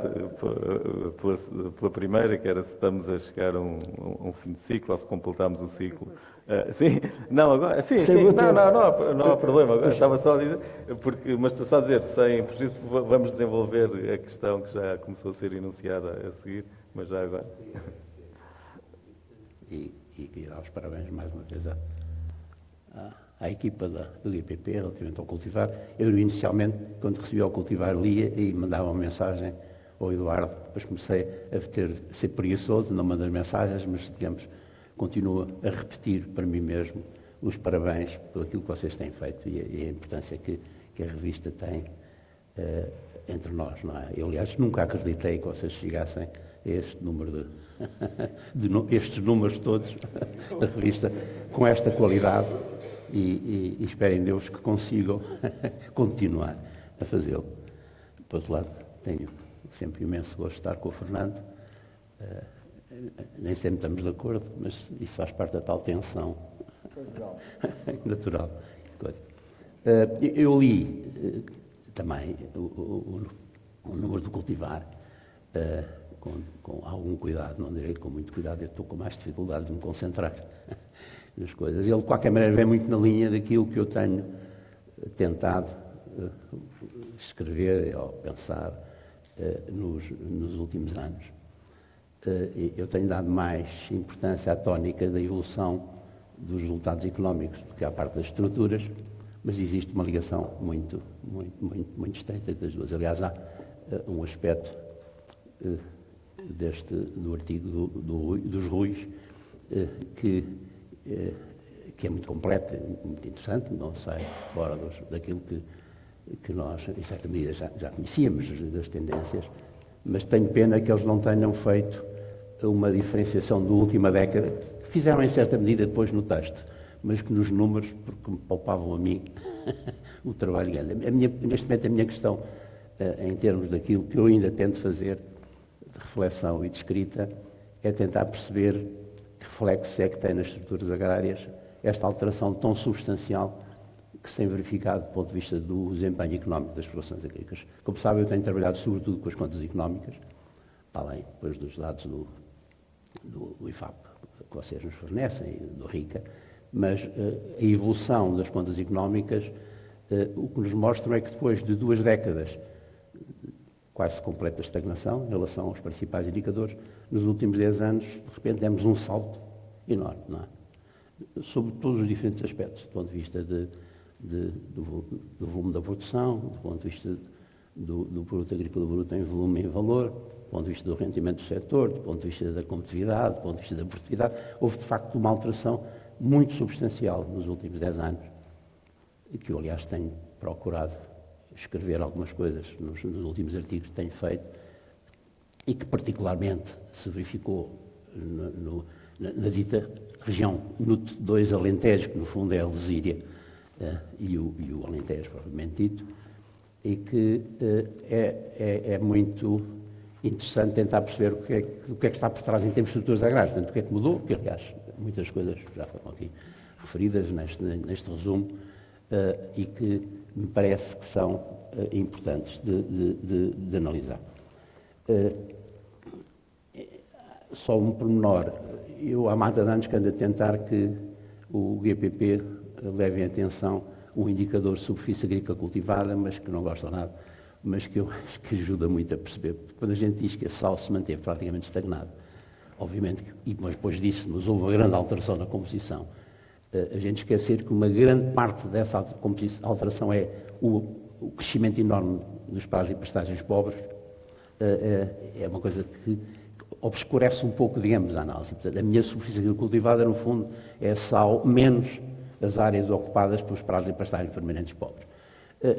C: pela primeira, que era se estamos a chegar a um fim de ciclo, ou se completamos o ciclo. Sim, não, agora, sim, não há problema. Agora, estava só a dizer, mas estou só a dizer, sem prejuízo, vamos desenvolver a questão que já começou a ser enunciada a seguir, mas já agora.
E: E dar os parabéns mais uma vez à equipa do IPP relativamente ao cultivar. Eu inicialmente, quando recebi ao cultivar, lia e mandava uma mensagem ao Eduardo, depois comecei a ser preguiçoso, não mandar mensagens, mas digamos, continuo a repetir para mim mesmo os parabéns por aquilo que vocês têm feito e a importância que a revista tem entre nós, não é? Eu, aliás, nunca acreditei que vocês chegassem a este número estes números todos da revista, com esta qualidade, e espero em Deus que consigam continuar a fazê-lo. Por outro lado, tenho sempre imenso gosto de estar com o Fernando, nem sempre estamos de acordo, mas isso faz parte da tal tensão natural. Eu li também o número do cultivar, com algum cuidado, não direi com muito cuidado, eu estou com mais dificuldade de me concentrar nas coisas. Ele, de qualquer maneira, vem muito na linha daquilo que eu tenho tentado escrever ou pensar nos últimos anos. Eu tenho dado mais importância à tónica da evolução dos resultados económicos do que à parte das estruturas, mas existe uma ligação muito estreita das duas. Aliás, há um aspecto do artigo dos Ruis que que é muito completa, muito interessante, não sai fora daquilo que nós, em certa medida, já conhecíamos das tendências, mas tenho pena que eles não tenham feito uma diferenciação da última década, que fizeram em certa medida depois no texto, mas que nos números, porque me palpavam a mim o trabalho grande. Neste momento, a minha questão, em termos daquilo que eu ainda tento fazer, de reflexão e de escrita, é tentar perceber que reflexo é que tem nas estruturas agrárias esta alteração tão substancial que se tem verificado do ponto de vista do desempenho económico das produções agrícolas. Como sabe, eu tenho trabalhado sobretudo com as contas económicas, além depois dos dados do IFAP, que vocês nos fornecem, do RICA, mas a evolução das contas económicas, o que nos mostra é que depois de 2 décadas, quase completa estagnação em relação aos principais indicadores, nos últimos 10 anos, de repente, demos um salto enorme, não é? Sobre todos os diferentes aspectos, do ponto de vista do volume da produção, do ponto de vista do produto agrícola bruto em volume e em valor, do ponto de vista do rendimento do setor, do ponto de vista da competitividade, do ponto de vista da produtividade. Houve, de facto, uma alteração muito substancial nos últimos 10 anos, que eu, aliás, tenho procurado escrever algumas coisas nos últimos artigos que tenho feito, e que particularmente se verificou na dita região NUT 2 Alentejo, que no fundo é a Lesíria e o Alentejo, propriamente dito, e que é muito interessante tentar perceber o que é que está por trás em termos de estruturas agrárias, portanto, o que é que mudou, porque, aliás, muitas coisas já foram aqui referidas neste resumo, e que me parece que são importantes de analisar. Só um pormenor. Eu há mais de anos que ando a tentar que o GPP leve em atenção o indicador de superfície agrícola cultivada, mas que não gosta nada, mas que eu acho que ajuda muito a perceber. Quando a gente diz que a sal se manteve praticamente estagnado, obviamente, mas depois disso, mas houve uma grande alteração na composição, a gente esquecer que uma grande parte dessa alteração é o crescimento enorme dos prados e pastagens pobres, é uma coisa que obscurece um pouco, digamos, a análise. Portanto, a minha superfície cultivada, no fundo, é sal menos as áreas ocupadas pelos prados e pastagens permanentes pobres,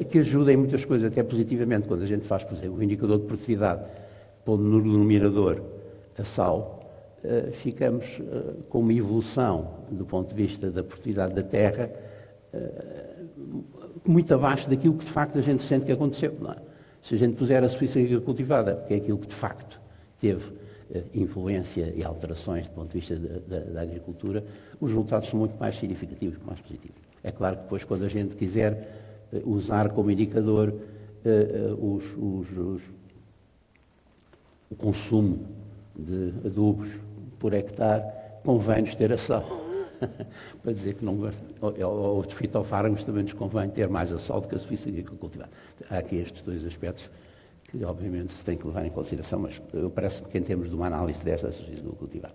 E: que ajuda em muitas coisas, até positivamente, quando a gente faz, por exemplo, o indicador de produtividade, pondo no denominador a sal, ficamos com uma evolução do ponto de vista da produtividade da terra muito abaixo daquilo que de facto a gente sente que aconteceu. Não é? Se a gente puser a superfície cultivada, que é aquilo que de facto teve influência e alterações do ponto de vista da agricultura, os resultados são muito mais significativos, mais positivos. É claro que depois, quando a gente quiser usar como indicador o consumo de adubos por hectare, convém-nos ter a sal. Para dizer que não gosta. Ou os fitofármacos também nos convém ter mais a sal do que a superfície agrícola cultivada. Há aqui estes 2 aspectos que, obviamente, se tem que levar em consideração, mas parece-me que, em termos de uma análise desta superfície agrícola cultivada.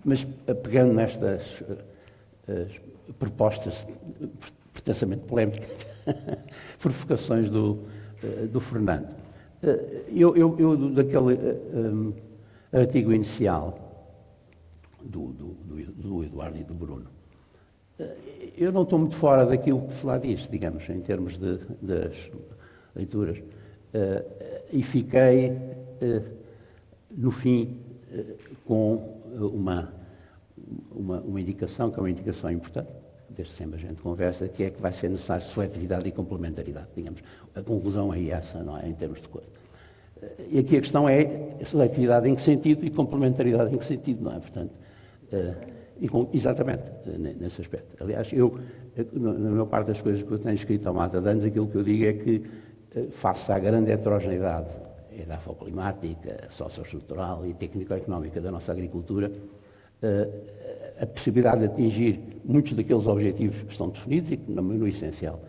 E: Mas, pegando nestas propostas pretensamente polémicas, provocações do Fernando, eu daquele artigo inicial do Eduardo e do Bruno, eu não estou muito fora daquilo que se lá diz, digamos, em termos das leituras, e fiquei, no fim, com uma indicação, que é uma indicação importante, desde sempre a gente conversa, que é que vai ser necessário seletividade e complementaridade, digamos. A conclusão é essa, não é, em termos de coisa. E aqui a questão é seletividade em que sentido e complementaridade em que sentido, não é? Portanto, exatamente, nesse aspecto. Aliás, na maior parte das coisas que eu tenho escrito há mais de anos, aquilo que eu digo é que, face à grande heterogeneidade edafoclimática, socioestrutural e técnico-económica da nossa agricultura, a possibilidade de atingir muitos daqueles objetivos que estão definidos e que, no essencial,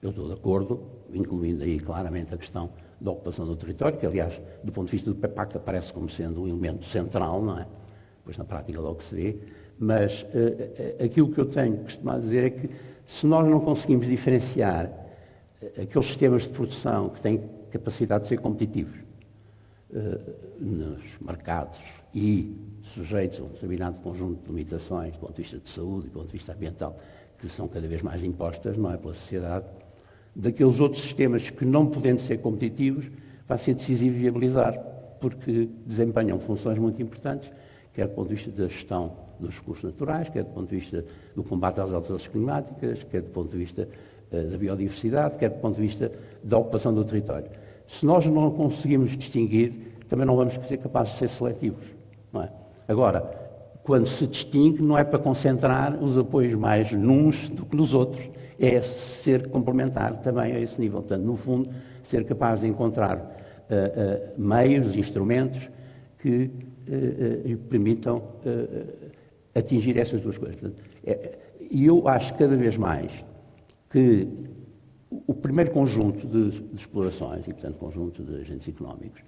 E: eu estou de acordo, incluindo aí claramente a questão da ocupação do território, que, aliás, do ponto de vista do PEPAC, aparece como sendo um elemento central, não é? Pois na prática logo se vê, mas aquilo que eu tenho costumado dizer é que, se nós não conseguimos diferenciar aqueles sistemas de produção que têm capacidade de ser competitivos nos mercados e sujeitos a um determinado conjunto de limitações do ponto de vista de saúde e do ponto de vista ambiental, que são cada vez mais impostas, não é, pela sociedade, daqueles outros sistemas que, não podendo ser competitivos, vai ser decisivo viabilizar, porque desempenham funções muito importantes, quer do ponto de vista da gestão dos recursos naturais, quer do ponto de vista do combate às alterações climáticas, quer do ponto de vista da biodiversidade, quer do ponto de vista da ocupação do território. Se nós não conseguimos distinguir, também não vamos ser capazes de ser seletivos, não é? Agora, quando se distingue, não é para concentrar os apoios mais nuns do que nos outros, é ser complementar também a esse nível. Portanto, no fundo, ser capaz de encontrar meios, instrumentos que permitam atingir essas duas coisas. E eu acho cada vez mais que o primeiro conjunto de explorações, e portanto conjunto de agentes económicos,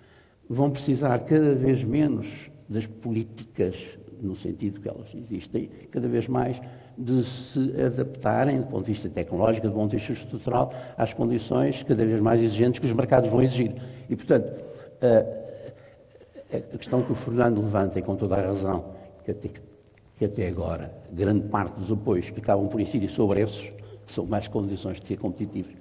E: vão precisar cada vez menos das políticas, no sentido que elas existem, cada vez mais de se adaptarem, do ponto de vista tecnológico, do ponto de vista estrutural, às condições cada vez mais exigentes que os mercados vão exigir. E, portanto, a questão que o Fernando levanta, e com toda a razão, que até agora grande parte dos apoios que acabam por incidir sobre esses, são mais condições de ser competitivos.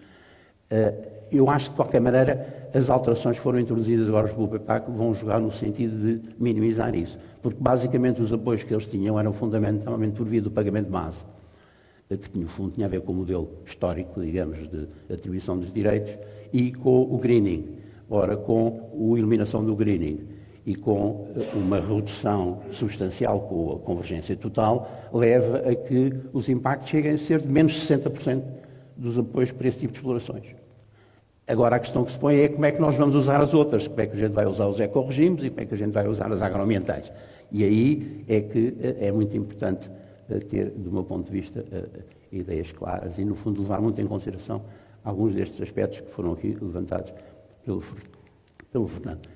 E: Eu acho que, de qualquer maneira, as alterações que foram introduzidas agora pelo PPAC vão jogar no sentido de minimizar isso, porque basicamente os apoios que eles tinham eram fundamentalmente por via do pagamento de base, que no fundo tinha a ver com o modelo histórico, digamos, de atribuição dos direitos, e com o greening. Ora, com a eliminação do greening e com uma redução substancial, com a convergência total, leva a que os impactos cheguem a ser de menos de 60% dos apoios para esse tipo de explorações. Agora, a questão que se põe é como é que nós vamos usar as outras, como é que a gente vai usar os ecorregimes e como é que a gente vai usar as agroambientais. E aí é que é muito importante ter, do meu ponto de vista, ideias claras e, no fundo, levar muito em consideração alguns destes aspectos que foram aqui levantados pelo Fernando.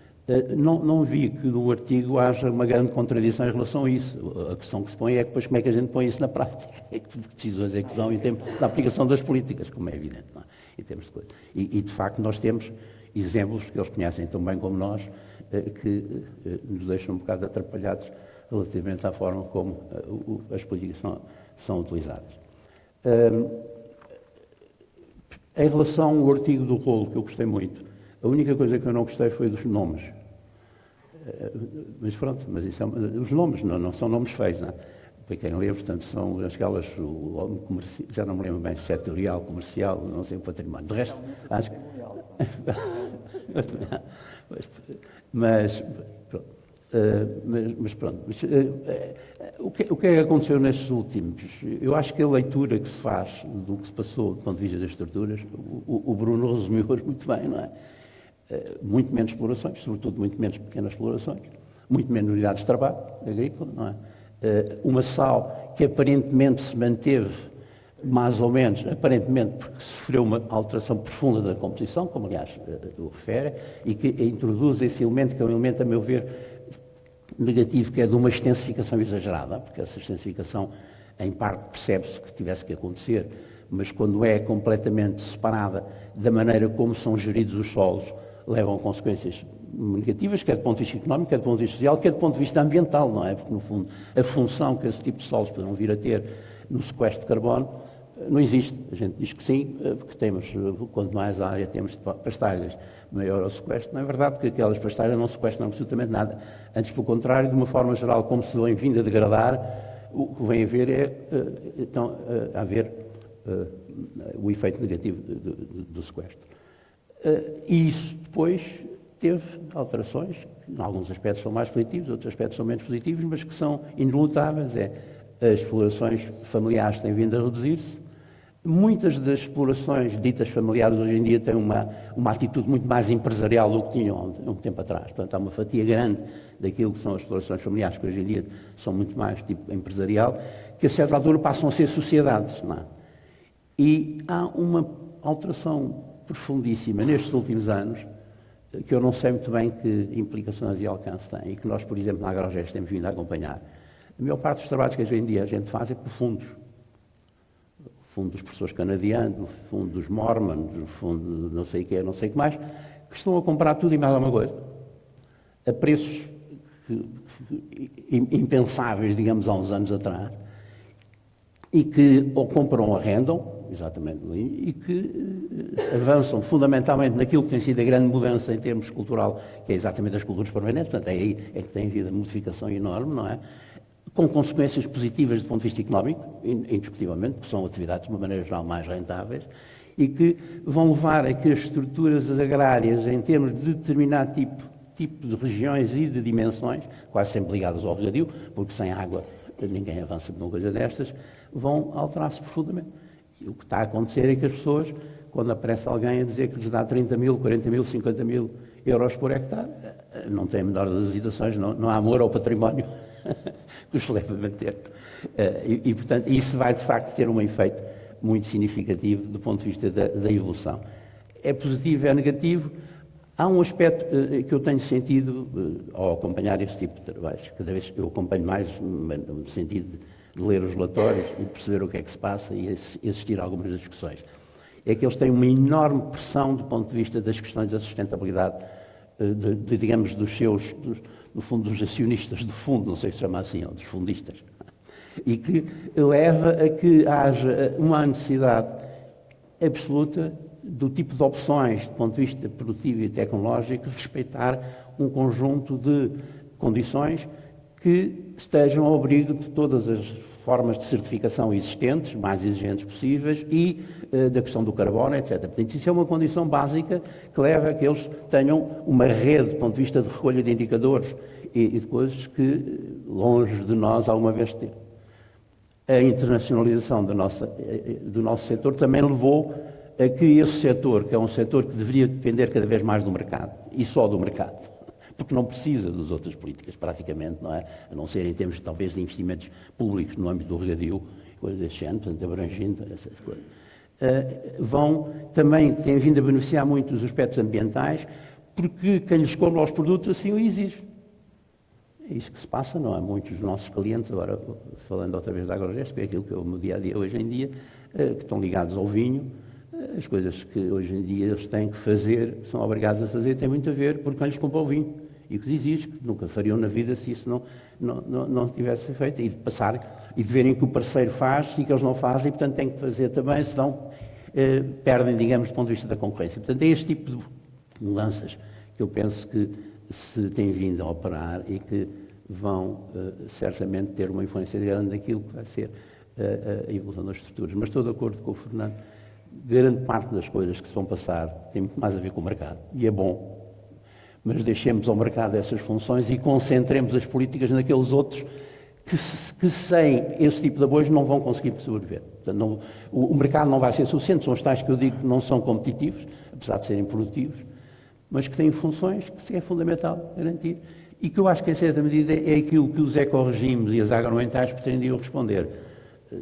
E: Não vi que no artigo haja uma grande contradição em relação a isso. A questão que se põe é depois como é que a gente põe isso na prática. Que decisões é que dão em termos da aplicação das políticas, como é evidente, não é? Em termos de coisa. E, de facto, nós temos exemplos que eles conhecem tão bem como nós, que nos deixam um bocado atrapalhados relativamente à forma como as políticas são utilizadas. Em relação ao artigo do rolo, que eu gostei muito, a única coisa que eu não gostei foi dos nomes. Mas pronto, mas isso os nomes não são nomes feios, não é? Para quem lê, portanto, são as escalas, já não me lembro bem, setorial, comercial, não sei o património. De resto, acho que... mas pronto. O que é que aconteceu nestes últimos? Eu acho que a leitura que se faz do que se passou do ponto de vista das estruturas, o Bruno resumiu hoje muito bem, não é? Muito menos explorações, sobretudo muito menos pequenas explorações, muito menos unidades de trabalho agrícola, não é? Uma SAU que aparentemente se manteve mais ou menos, aparentemente porque sofreu uma alteração profunda da composição, como aliás o refere, e que introduz esse elemento que é um elemento, a meu ver, negativo, que é de uma extensificação exagerada, porque essa extensificação em parte percebe-se que tivesse que acontecer, mas quando é completamente separada da maneira como são geridos os solos, levam a consequências negativas, quer do ponto de vista económico, quer do ponto de vista social, quer do ponto de vista ambiental, não é? Porque, no fundo, a função que esse tipo de solos poderão vir a ter no sequestro de carbono não existe. A gente diz que sim, porque temos, quanto mais área temos de pastagens, maior o sequestro. Não é verdade, porque aquelas pastagens não sequestram absolutamente nada. Antes, pelo contrário, de uma forma geral, como se vem vindo a degradar, o que vem a ver é, então, o efeito negativo do sequestro. E isso depois teve alterações, que em alguns aspectos são mais positivos, outros aspectos são menos positivos, mas que são inelutáveis. As explorações familiares têm vindo a reduzir-se. Muitas das explorações ditas familiares hoje em dia têm uma atitude muito mais empresarial do que tinham há um tempo atrás. Portanto, há uma fatia grande daquilo que são as explorações familiares, que hoje em dia são muito mais tipo empresarial, que a certa altura passam a ser sociedades, não é? E há uma alteração profundíssima nestes últimos anos, que eu não sei muito bem que implicações e alcance tem, e que nós, por exemplo, na Agrogest temos vindo a acompanhar. A maior parte dos trabalhos que hoje em dia a gente faz é por fundos. O fundo dos professores canadianos, o fundo dos Mormons, o fundo de não sei o que mais, que estão a comprar tudo e mais alguma coisa. a preços impensáveis, digamos, há uns anos atrás, e que ou compram ou arrendam, exatamente, e que avançam fundamentalmente naquilo que tem sido a grande mudança em termos cultural, que é exatamente as culturas permanentes, portanto, é aí é que tem havido a modificação enorme, não é? Com consequências positivas do ponto de vista económico, indiscutivelmente, que são atividades de uma maneira geral mais rentáveis, e que vão levar a que as estruturas agrárias, em termos de determinado tipo de regiões e de dimensões, quase sempre ligadas ao regadio, porque sem água ninguém avança por uma coisa destas, vão alterar-se profundamente. E o que está a acontecer é que as pessoas, quando aparece alguém a dizer que lhes dá 30 mil, 40 mil, 50 mil euros por hectare, não tem a menor das hesitações, não há amor ao património que os leva a manter. Portanto, isso vai, de facto, ter um efeito muito significativo do ponto de vista da evolução. É positivo, é negativo. Há um aspecto que eu tenho sentido ao acompanhar este tipo de trabalhos, cada vez que eu acompanho mais no sentido de ler os relatórios e perceber o que é que se passa e assistir a algumas das discussões, é que eles têm uma enorme pressão do ponto de vista das questões da sustentabilidade, digamos, no fundo, dos acionistas do fundo, não sei se chama assim, ou dos fundistas, e que leva a que haja uma necessidade absoluta do tipo de opções, do ponto de vista produtivo e tecnológico, respeitar um conjunto de condições que estejam ao abrigo de todas as formas de certificação existentes, mais exigentes possíveis, e da questão do carbono, etc. Portanto, isso é uma condição básica que leva a que eles tenham uma rede, do ponto de vista de recolha de indicadores e de coisas que, longe de nós, alguma vez ter. A internacionalização do nosso setor também levou a que esse setor, que é um setor que deveria depender cada vez mais do mercado, e só do mercado, porque não precisa das outras políticas, praticamente, não é? A não ser em termos, talvez, de investimentos públicos no âmbito do regadio, coisas deste género, portanto, abrangindo essas coisas. Têm vindo a beneficiar muito dos aspectos ambientais, porque quem lhes compra os produtos assim o exige. É isso que se passa, não é? Muitos dos nossos clientes, agora falando outra vez da Agrogest, que é aquilo que é o meu dia-a-dia hoje em dia, que estão ligados ao vinho, as coisas que hoje em dia eles têm que fazer, são obrigados a fazer, têm muito a ver porque quem lhes compra o vinho e que exige, que nunca fariam na vida se isso não tivesse feito, e de passar e de verem que o parceiro faz e que eles não fazem, e portanto têm que fazer também, senão perdem, digamos, do ponto de vista da concorrência. Portanto, é este tipo de mudanças que eu penso que se tem vindo a operar e que vão certamente ter uma influência grande naquilo que vai ser a evolução das estruturas. Mas estou de acordo com o Fernando, grande parte das coisas que se vão passar tem muito mais a ver com o mercado, e é bom, mas deixemos ao mercado essas funções e concentremos as políticas naqueles outros que sem esse tipo de apoio não vão conseguir sobreviver. Portanto, o mercado não vai ser suficiente, são os tais que eu digo que não são competitivos, apesar de serem produtivos, mas que têm funções que é fundamental garantir, e que eu acho que, em certa medida, é aquilo que os ecorregimes e as agroambientais pretendiam responder.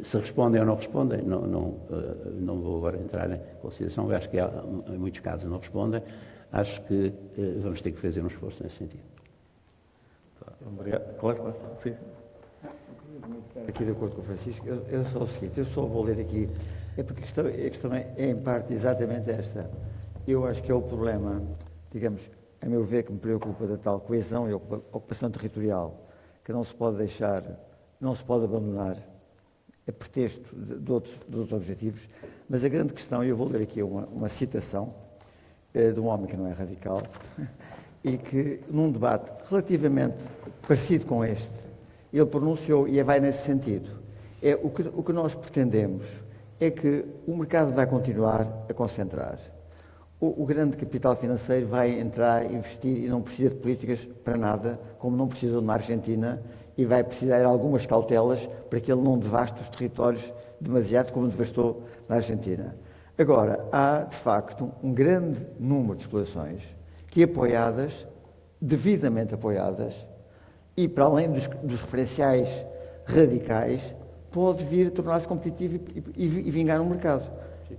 E: Se respondem ou não respondem, não vou agora entrar em consideração, eu acho que em muitos casos não respondem, acho que vamos ter que fazer um esforço nesse sentido.
C: Obrigado. Claro. Sim.
D: Aqui de acordo com o Francisco, eu só o seguinte, eu só vou ler aqui, é porque a questão é em parte exatamente esta. Eu acho que é o problema, digamos, a meu ver, que me preocupa da tal coesão e ocupação territorial, que não se pode deixar, não se pode abandonar a pretexto de outros objetivos, mas a grande questão, e eu vou ler aqui uma citação de um homem que não é radical, e que num debate relativamente parecido com este, ele pronunciou, e vai nesse sentido, o que nós pretendemos é que o mercado vai continuar a concentrar. O grande capital financeiro vai entrar, investir e não precisa de políticas para nada, como não precisa na Argentina, e vai precisar de algumas cautelas para que ele não devaste os territórios demasiado como devastou na Argentina. Agora, há, de facto, um grande número de explorações que, apoiadas, devidamente apoiadas, e para além dos referenciais radicais, pode vir a tornar-se competitivo e vingar no mercado.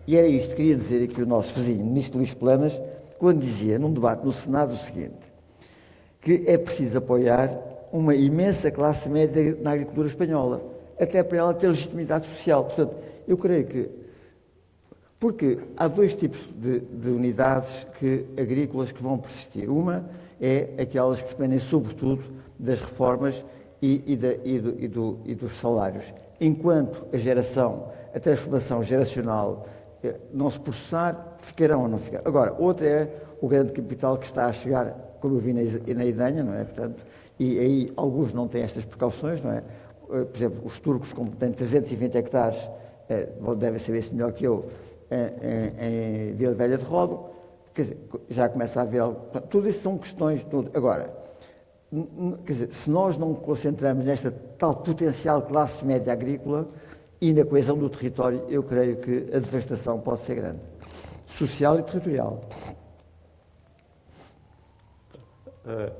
D: E era isto que queria dizer aqui o nosso vizinho, o ministro Luís Planas, quando dizia, num debate no Senado, o seguinte, que é preciso apoiar uma imensa classe média na agricultura espanhola, até para ela ter legitimidade social. Portanto, eu creio que Porque há dois tipos de unidades agrícolas que vão persistir. Uma é aquelas que dependem sobretudo das reformas e dos salários. Enquanto a transformação geracional não se processar, ficarão ou não ficarão. Agora, outra é o grande capital que está a chegar, como eu vi na Idanha, não é? Portanto, e aí alguns não têm estas precauções, não é? Por exemplo, os turcos, como têm 320 hectares, devem saber isso melhor que eu, em Vila Velha de Ródão, quer dizer, já começa a haver algo. Tudo isso são questões. Agora, quer dizer, se nós não concentramos nesta tal potencial classe média agrícola e na coesão do território, eu creio que a devastação pode ser grande, social e territorial.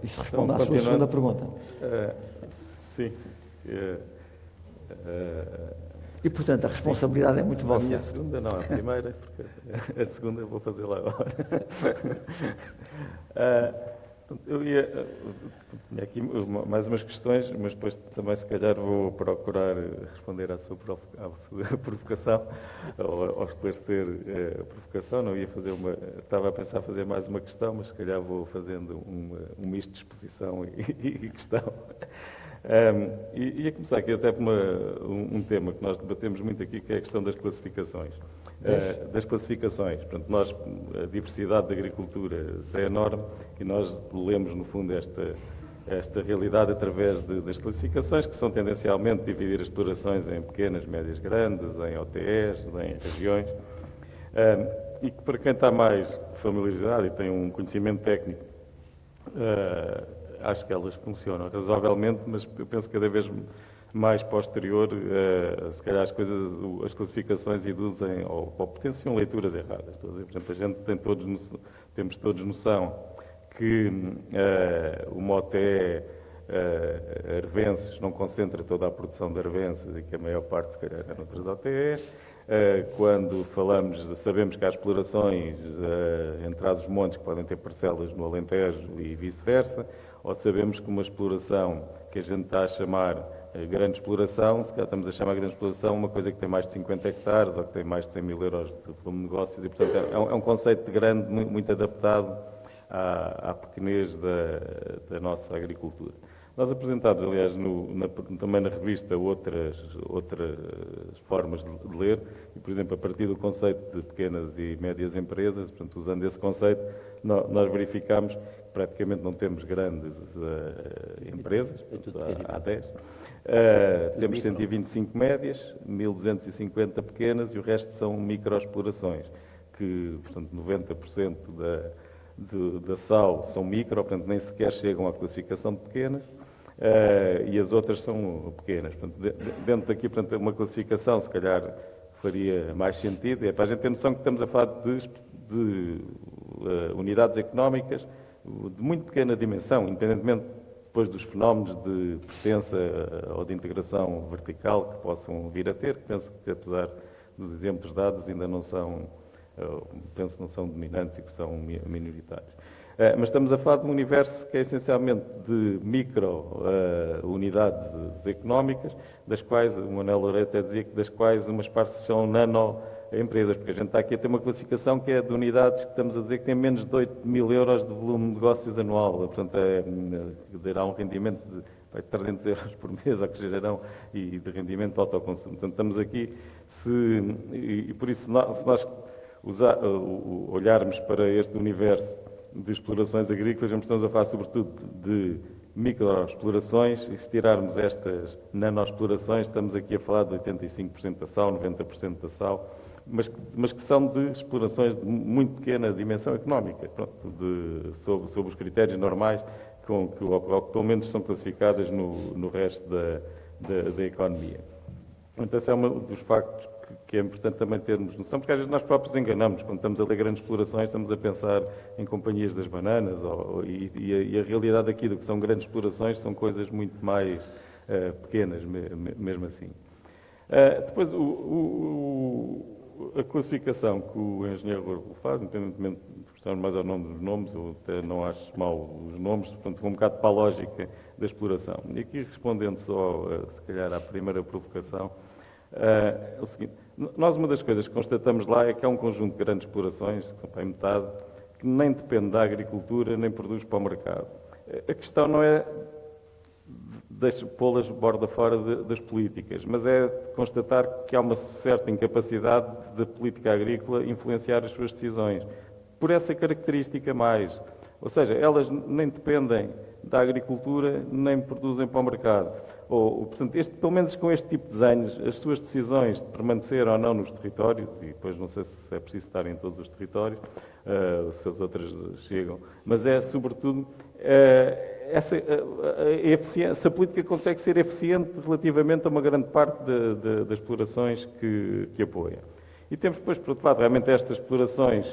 D: Isso responde à sua segunda pergunta.
C: Sim.
D: E, portanto, a responsabilidade é muito vossa.
C: A minha segunda não, a primeira, porque a segunda eu vou fazer lá agora. Eu tinha aqui mais umas questões, mas depois também, se calhar, vou procurar responder à sua provocação, ou esclarecer a provocação. Não ia fazer estava a pensar fazer mais uma questão, mas se calhar vou fazendo um misto de exposição e questão. Ia começar aqui até por um tema que nós debatemos muito aqui, que é a questão das classificações. Das classificações. Portanto, a diversidade da agricultura é enorme e nós lemos, no fundo, esta realidade através das classificações, que são tendencialmente dividir as explorações em pequenas, médias, grandes, em OTS, em regiões, e que para quem está mais familiarizado e tem um conhecimento técnico, acho que elas funcionam razoavelmente, mas eu penso que cada vez mais posterior, se calhar as classificações induzem ou potenciam leituras erradas. Por exemplo, a gente temos todos noção que uma OTE arvenses não concentra toda a produção de arvenses e que a maior parte, se calhar, é noutras OTEs. Quando sabemos que há explorações entre os montes que podem ter parcelas no Alentejo e vice-versa, ou sabemos que uma exploração que a gente está a chamar grande exploração, se calhar estamos a chamar grande exploração uma coisa que tem mais de 50 hectares ou que tem mais de 100 mil euros de volume de negócios e, portanto, é um conceito de grande muito adaptado à pequenez da nossa agricultura. Nós apresentámos, aliás, também na revista outras formas de ler, e, por exemplo, a partir do conceito de pequenas e médias empresas, portanto, usando esse conceito, nós verificámos que praticamente não temos grandes empresas, portanto, há 10. Temos 125 médias, 1.250 pequenas e o resto são microexplorações, que, portanto, 90% da sal são micro, portanto, nem sequer chegam à classificação de pequenas, e as outras são pequenas. Portanto, dentro daqui, portanto, uma classificação, se calhar, faria mais sentido. É para a gente ter noção que estamos a falar de unidades económicas de muito pequena dimensão, independentemente depois dos fenómenos de pertença ou de integração vertical que possam vir a ter, que penso que, apesar dos exemplos dados, ainda não são, penso que não são dominantes e que são minoritários. Mas estamos a falar de um universo que é essencialmente de micro-unidades económicas, das quais, o Manuel Loureiro até dizia que das quais umas partes são nano-empresas, porque a gente está aqui a ter uma classificação que é de unidades que estamos a dizer que têm menos de 8 mil euros de volume de negócios anual, portanto, dará um rendimento de 300 euros por mês, ou que gerarão, e de rendimento de autoconsumo. Portanto, estamos aqui, e por isso, se nós olharmos para este universo de explorações agrícolas, estamos a falar sobretudo de microexplorações, e se tirarmos estas nanoexplorações, estamos aqui a falar de 85% da sal, 90% da sal, mas que são de explorações de muito pequena dimensão económica, sob os critérios normais, que pelo menos são classificadas no resto da economia. Então, esse é um dos factos que é importante também termos noção, porque às vezes nós próprios enganamos. Quando estamos a ler grandes explorações, estamos a pensar em companhias das bananas, e a realidade aqui do que são grandes explorações são coisas muito mais pequenas, mesmo assim. Depois, a classificação que o engenheiro faz, independentemente de prestar mais ao nome dos nomes, eu até não acho mal os nomes, portanto, vou um bocado para a lógica da exploração. E aqui, respondendo só, se calhar, à primeira provocação, é o seguinte: Nós, uma das coisas que constatamos lá é que há um conjunto de grandes explorações, que são para aí metade, que nem depende da agricultura, nem produz para o mercado. A questão não é pô-las borda fora das políticas, mas é constatar que há uma certa incapacidade da política agrícola influenciar as suas decisões. Por essa característica mais. Ou seja, elas nem dependem da agricultura, nem produzem para o mercado. Portanto, pelo menos com este tipo de desenhos, as suas decisões de permanecer ou não nos territórios, e depois não sei se é preciso estar em todos os territórios, se as outras chegam, mas é sobretudo se a política consegue ser eficiente relativamente a uma grande parte das explorações que apoia. E temos depois, por outro lado, realmente estas explorações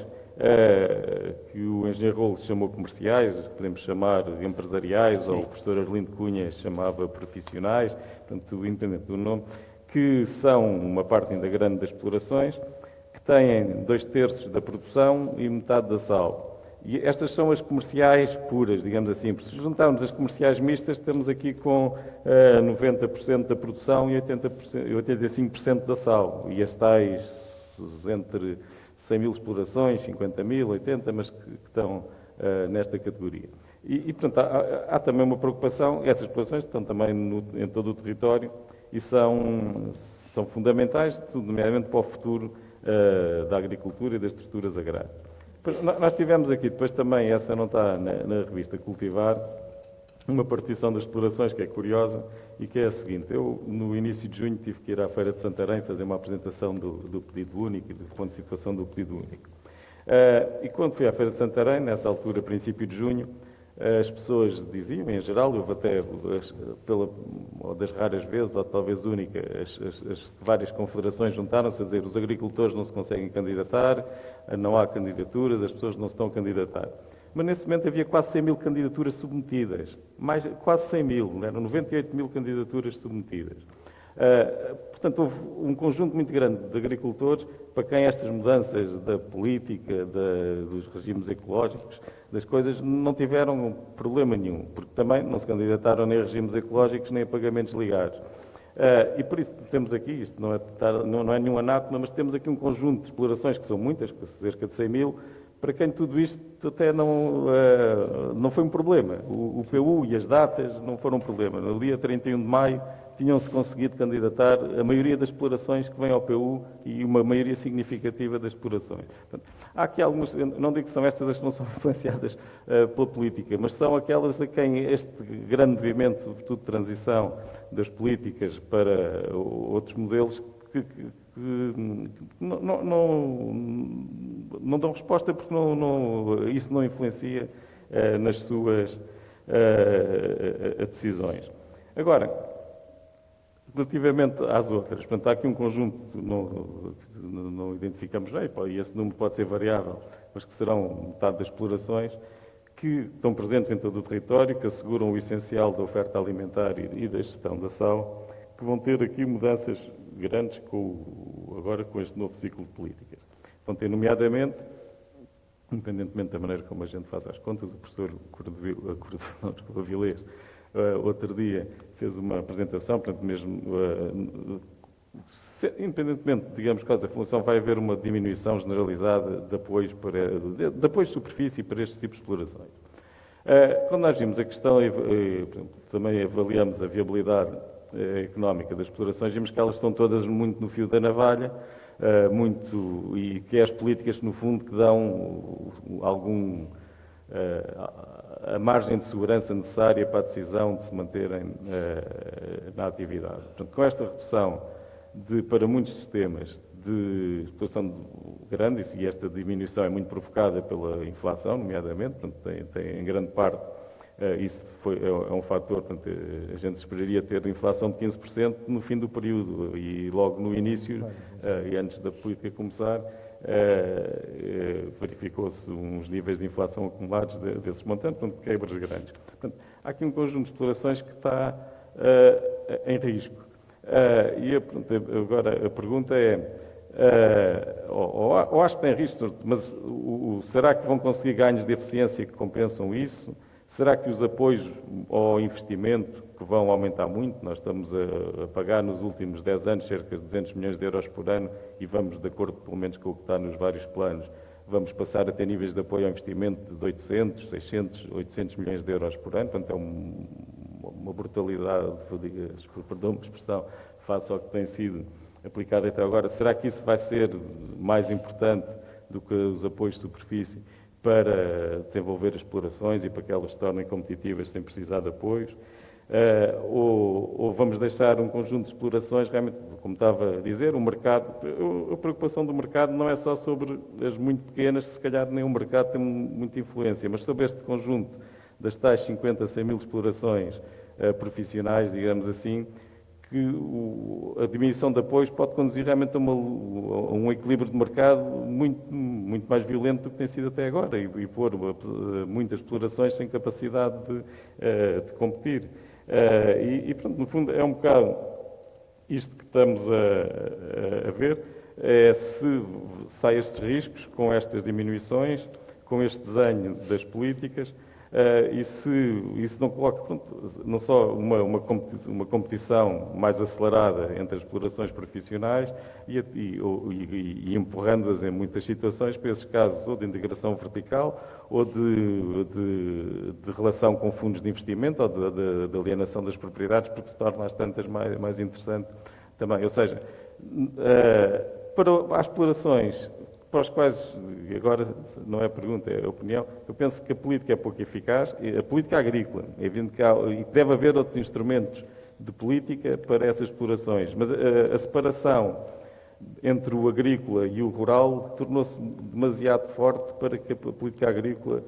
C: que o engenheiro Rolo chamou comerciais, que podemos chamar empresariais, ou o professor Arlindo Cunha chamava profissionais, portanto, independente do nome, que são uma parte ainda grande das explorações, que têm 2/3 da produção e metade da sal. E estas são as comerciais puras, digamos assim. Se juntarmos as comerciais mistas, estamos aqui com 90% da produção e 85% da sal. E as tais entre 100 mil explorações, 50 mil, 80, mas que estão nesta categoria. E portanto, há também uma preocupação, essas explorações estão também em todo o território e são fundamentais, nomeadamente para o futuro da agricultura e das estruturas agrárias. Nós tivemos aqui, depois também, essa não está na revista Cultivar, uma partição das explorações que é curiosa e que é a seguinte. Eu, no início de junho, tive que ir à Feira de Santarém fazer uma apresentação do pedido único e do ponto de situação do pedido único. E quando fui à Feira de Santarém, nessa altura, princípio de junho, as pessoas diziam, em geral, houve até, das raras vezes, ou talvez única, as várias confederações juntaram-se a dizer os agricultores não se conseguem candidatar, não há candidaturas, as pessoas não se estão a candidatar. Mas nesse momento havia quase 100 mil candidaturas submetidas, quase 100 mil, eram 98 mil candidaturas submetidas. Portanto, houve um conjunto muito grande de agricultores para quem estas mudanças da política, dos regimes ecológicos, das coisas, não tiveram problema nenhum, porque também não se candidataram nem a regimes ecológicos nem a pagamentos ligados. E por isso temos aqui, isto não é nenhum anátema, mas temos aqui um conjunto de explorações, que são muitas, cerca de 100 mil, para quem tudo isto até não foi um problema. O PU e as datas não foram um problema. No dia 31 de maio tinham-se conseguido candidatar a maioria das explorações que vêm ao PU e uma maioria significativa das explorações. Portanto, há aqui algumas, não digo que são estas as que não são influenciadas pela política, mas são aquelas a quem este grande movimento, sobretudo de transição das políticas para outros modelos, que não dão resposta porque isso não influencia nas suas decisões. Agora, relativamente às outras, portanto, há aqui um conjunto que não identificamos bem, e esse número pode ser variável, mas que serão metade das explorações, que estão presentes em todo o território, que asseguram o essencial da oferta alimentar e da gestão da sal, que vão ter aqui mudanças grandes agora com este novo ciclo de políticas. Vão ter, nomeadamente, independentemente da maneira como a gente faz as contas, o professor Avilés, outro dia, fez uma apresentação, portanto, mesmo, independentemente, digamos, que a função, vai haver uma diminuição generalizada de apoios de superfície para estes tipos de explorações. Quando nós vimos a questão, também avaliamos a viabilidade económica das explorações, vimos que elas estão todas muito no fio da navalha, e que é as políticas, no fundo, que dão a margem de segurança necessária para a decisão de se manterem na atividade. Portanto, com esta redução para muitos sistemas de exploração grande, e esta diminuição é muito provocada pela inflação, nomeadamente, portanto, tem em grande parte, isso é um fator, portanto, a gente esperaria ter inflação de 15% no fim do período e logo no início, e antes da política começar, verificou-se uns níveis de inflação acumulados desses montantes, portanto, quebras grandes. Portanto, há aqui um conjunto de explorações que está em risco. Agora a pergunta é, ou acho que tem risco, mas será que vão conseguir ganhos de eficiência que compensam isso? Será que os apoios ao investimento, que vão aumentar muito, nós estamos a pagar nos últimos 10 anos cerca de 200 milhões de euros por ano e vamos, de acordo pelo menos com o que está nos vários planos, vamos passar a ter níveis de apoio ao investimento de 800, 600, 800 milhões de euros por ano, portanto é uma brutalidade, perdão-me a expressão, face ao que tem sido aplicado até agora. Será que isso vai ser mais importante do que os apoios de superfície para desenvolver as explorações e para que elas se tornem competitivas sem precisar de apoios? Ou vamos deixar um conjunto de explorações, realmente, como estava a dizer, o mercado, a preocupação do mercado não é só sobre as muito pequenas, que se calhar nem o mercado tem muita influência, mas sobre este conjunto das tais 50, 100 mil explorações profissionais, digamos assim, que a diminuição de apoios pode conduzir realmente a um equilíbrio de mercado muito mais violento do que tem sido até agora e pôr muitas explorações sem capacidade de competir. E pronto, no fundo, é um bocado isto que estamos a ver, é se sai estes riscos com estas diminuições, com este desenho das políticas, e se isso não coloca, pronto, não só uma competição mais acelerada entre as explorações profissionais e empurrando-as em muitas situações para esses casos ou de integração vertical ou de relação com fundos de investimento ou de alienação das propriedades, porque se torna às tantas mais interessante também. Ou seja, para as explorações para os quais, agora não é pergunta, é opinião, eu penso que a política é pouco eficaz, a política agrícola, é evidente que deve haver outros instrumentos de política para essas explorações, mas a separação entre o agrícola e o rural tornou-se demasiado forte para que a política agrícola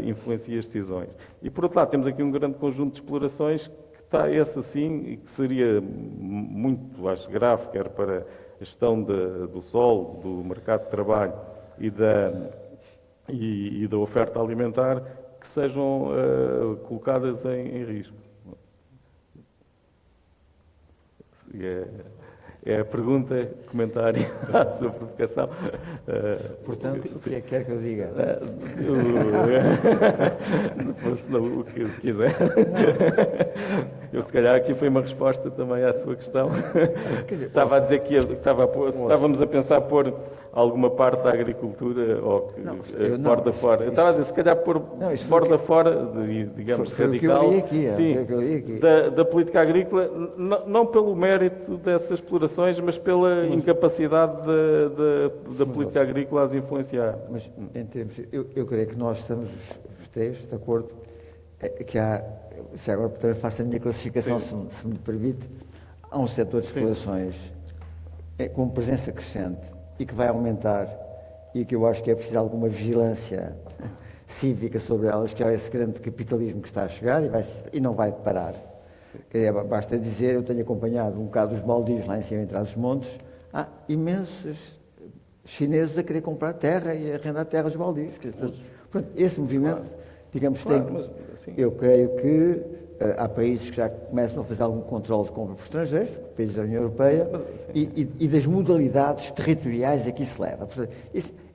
C: influencie as decisões. E, por outro lado, temos aqui um grande conjunto de explorações que está esse assim e que seria muito, acho, grave, quer para a gestão do solo, do mercado de trabalho e da oferta alimentar, que sejam colocadas em risco. É a pergunta, comentário à sua provocação.
D: Portanto, o que é que quer que eu diga?
C: O que quiser. Eu, se calhar, aqui foi uma resposta também à sua questão. Estava a dizer que estávamos a pensar pôr alguma parte da agricultura ou borda fora. Eu estava a dizer, se calhar, pôr borda fora, digamos, radical.
D: Foi o que eu li aqui.
C: Da política agrícola, não pelo mérito dessas explorações, mas pela incapacidade da política agrícola a as influenciar.
D: Mas, em termos, eu creio que nós estamos os três de acordo que há, se agora portanto, faço a minha classificação, se me permite, há um setor de explorações com presença crescente e que vai aumentar e que eu acho que é preciso alguma vigilância cívica sobre elas, que é esse grande capitalismo que está a chegar e não vai parar. Quer dizer, basta dizer, eu tenho acompanhado um bocado os baldios lá em cima, entre os montes, há imensos chineses a querer comprar terra e arrendar terras baldios. Portanto, esse movimento, digamos, eu creio que há países que já começam a fazer algum controle de compra por estrangeiros, países da União Europeia, e das modalidades territoriais a que isso leva. Portanto,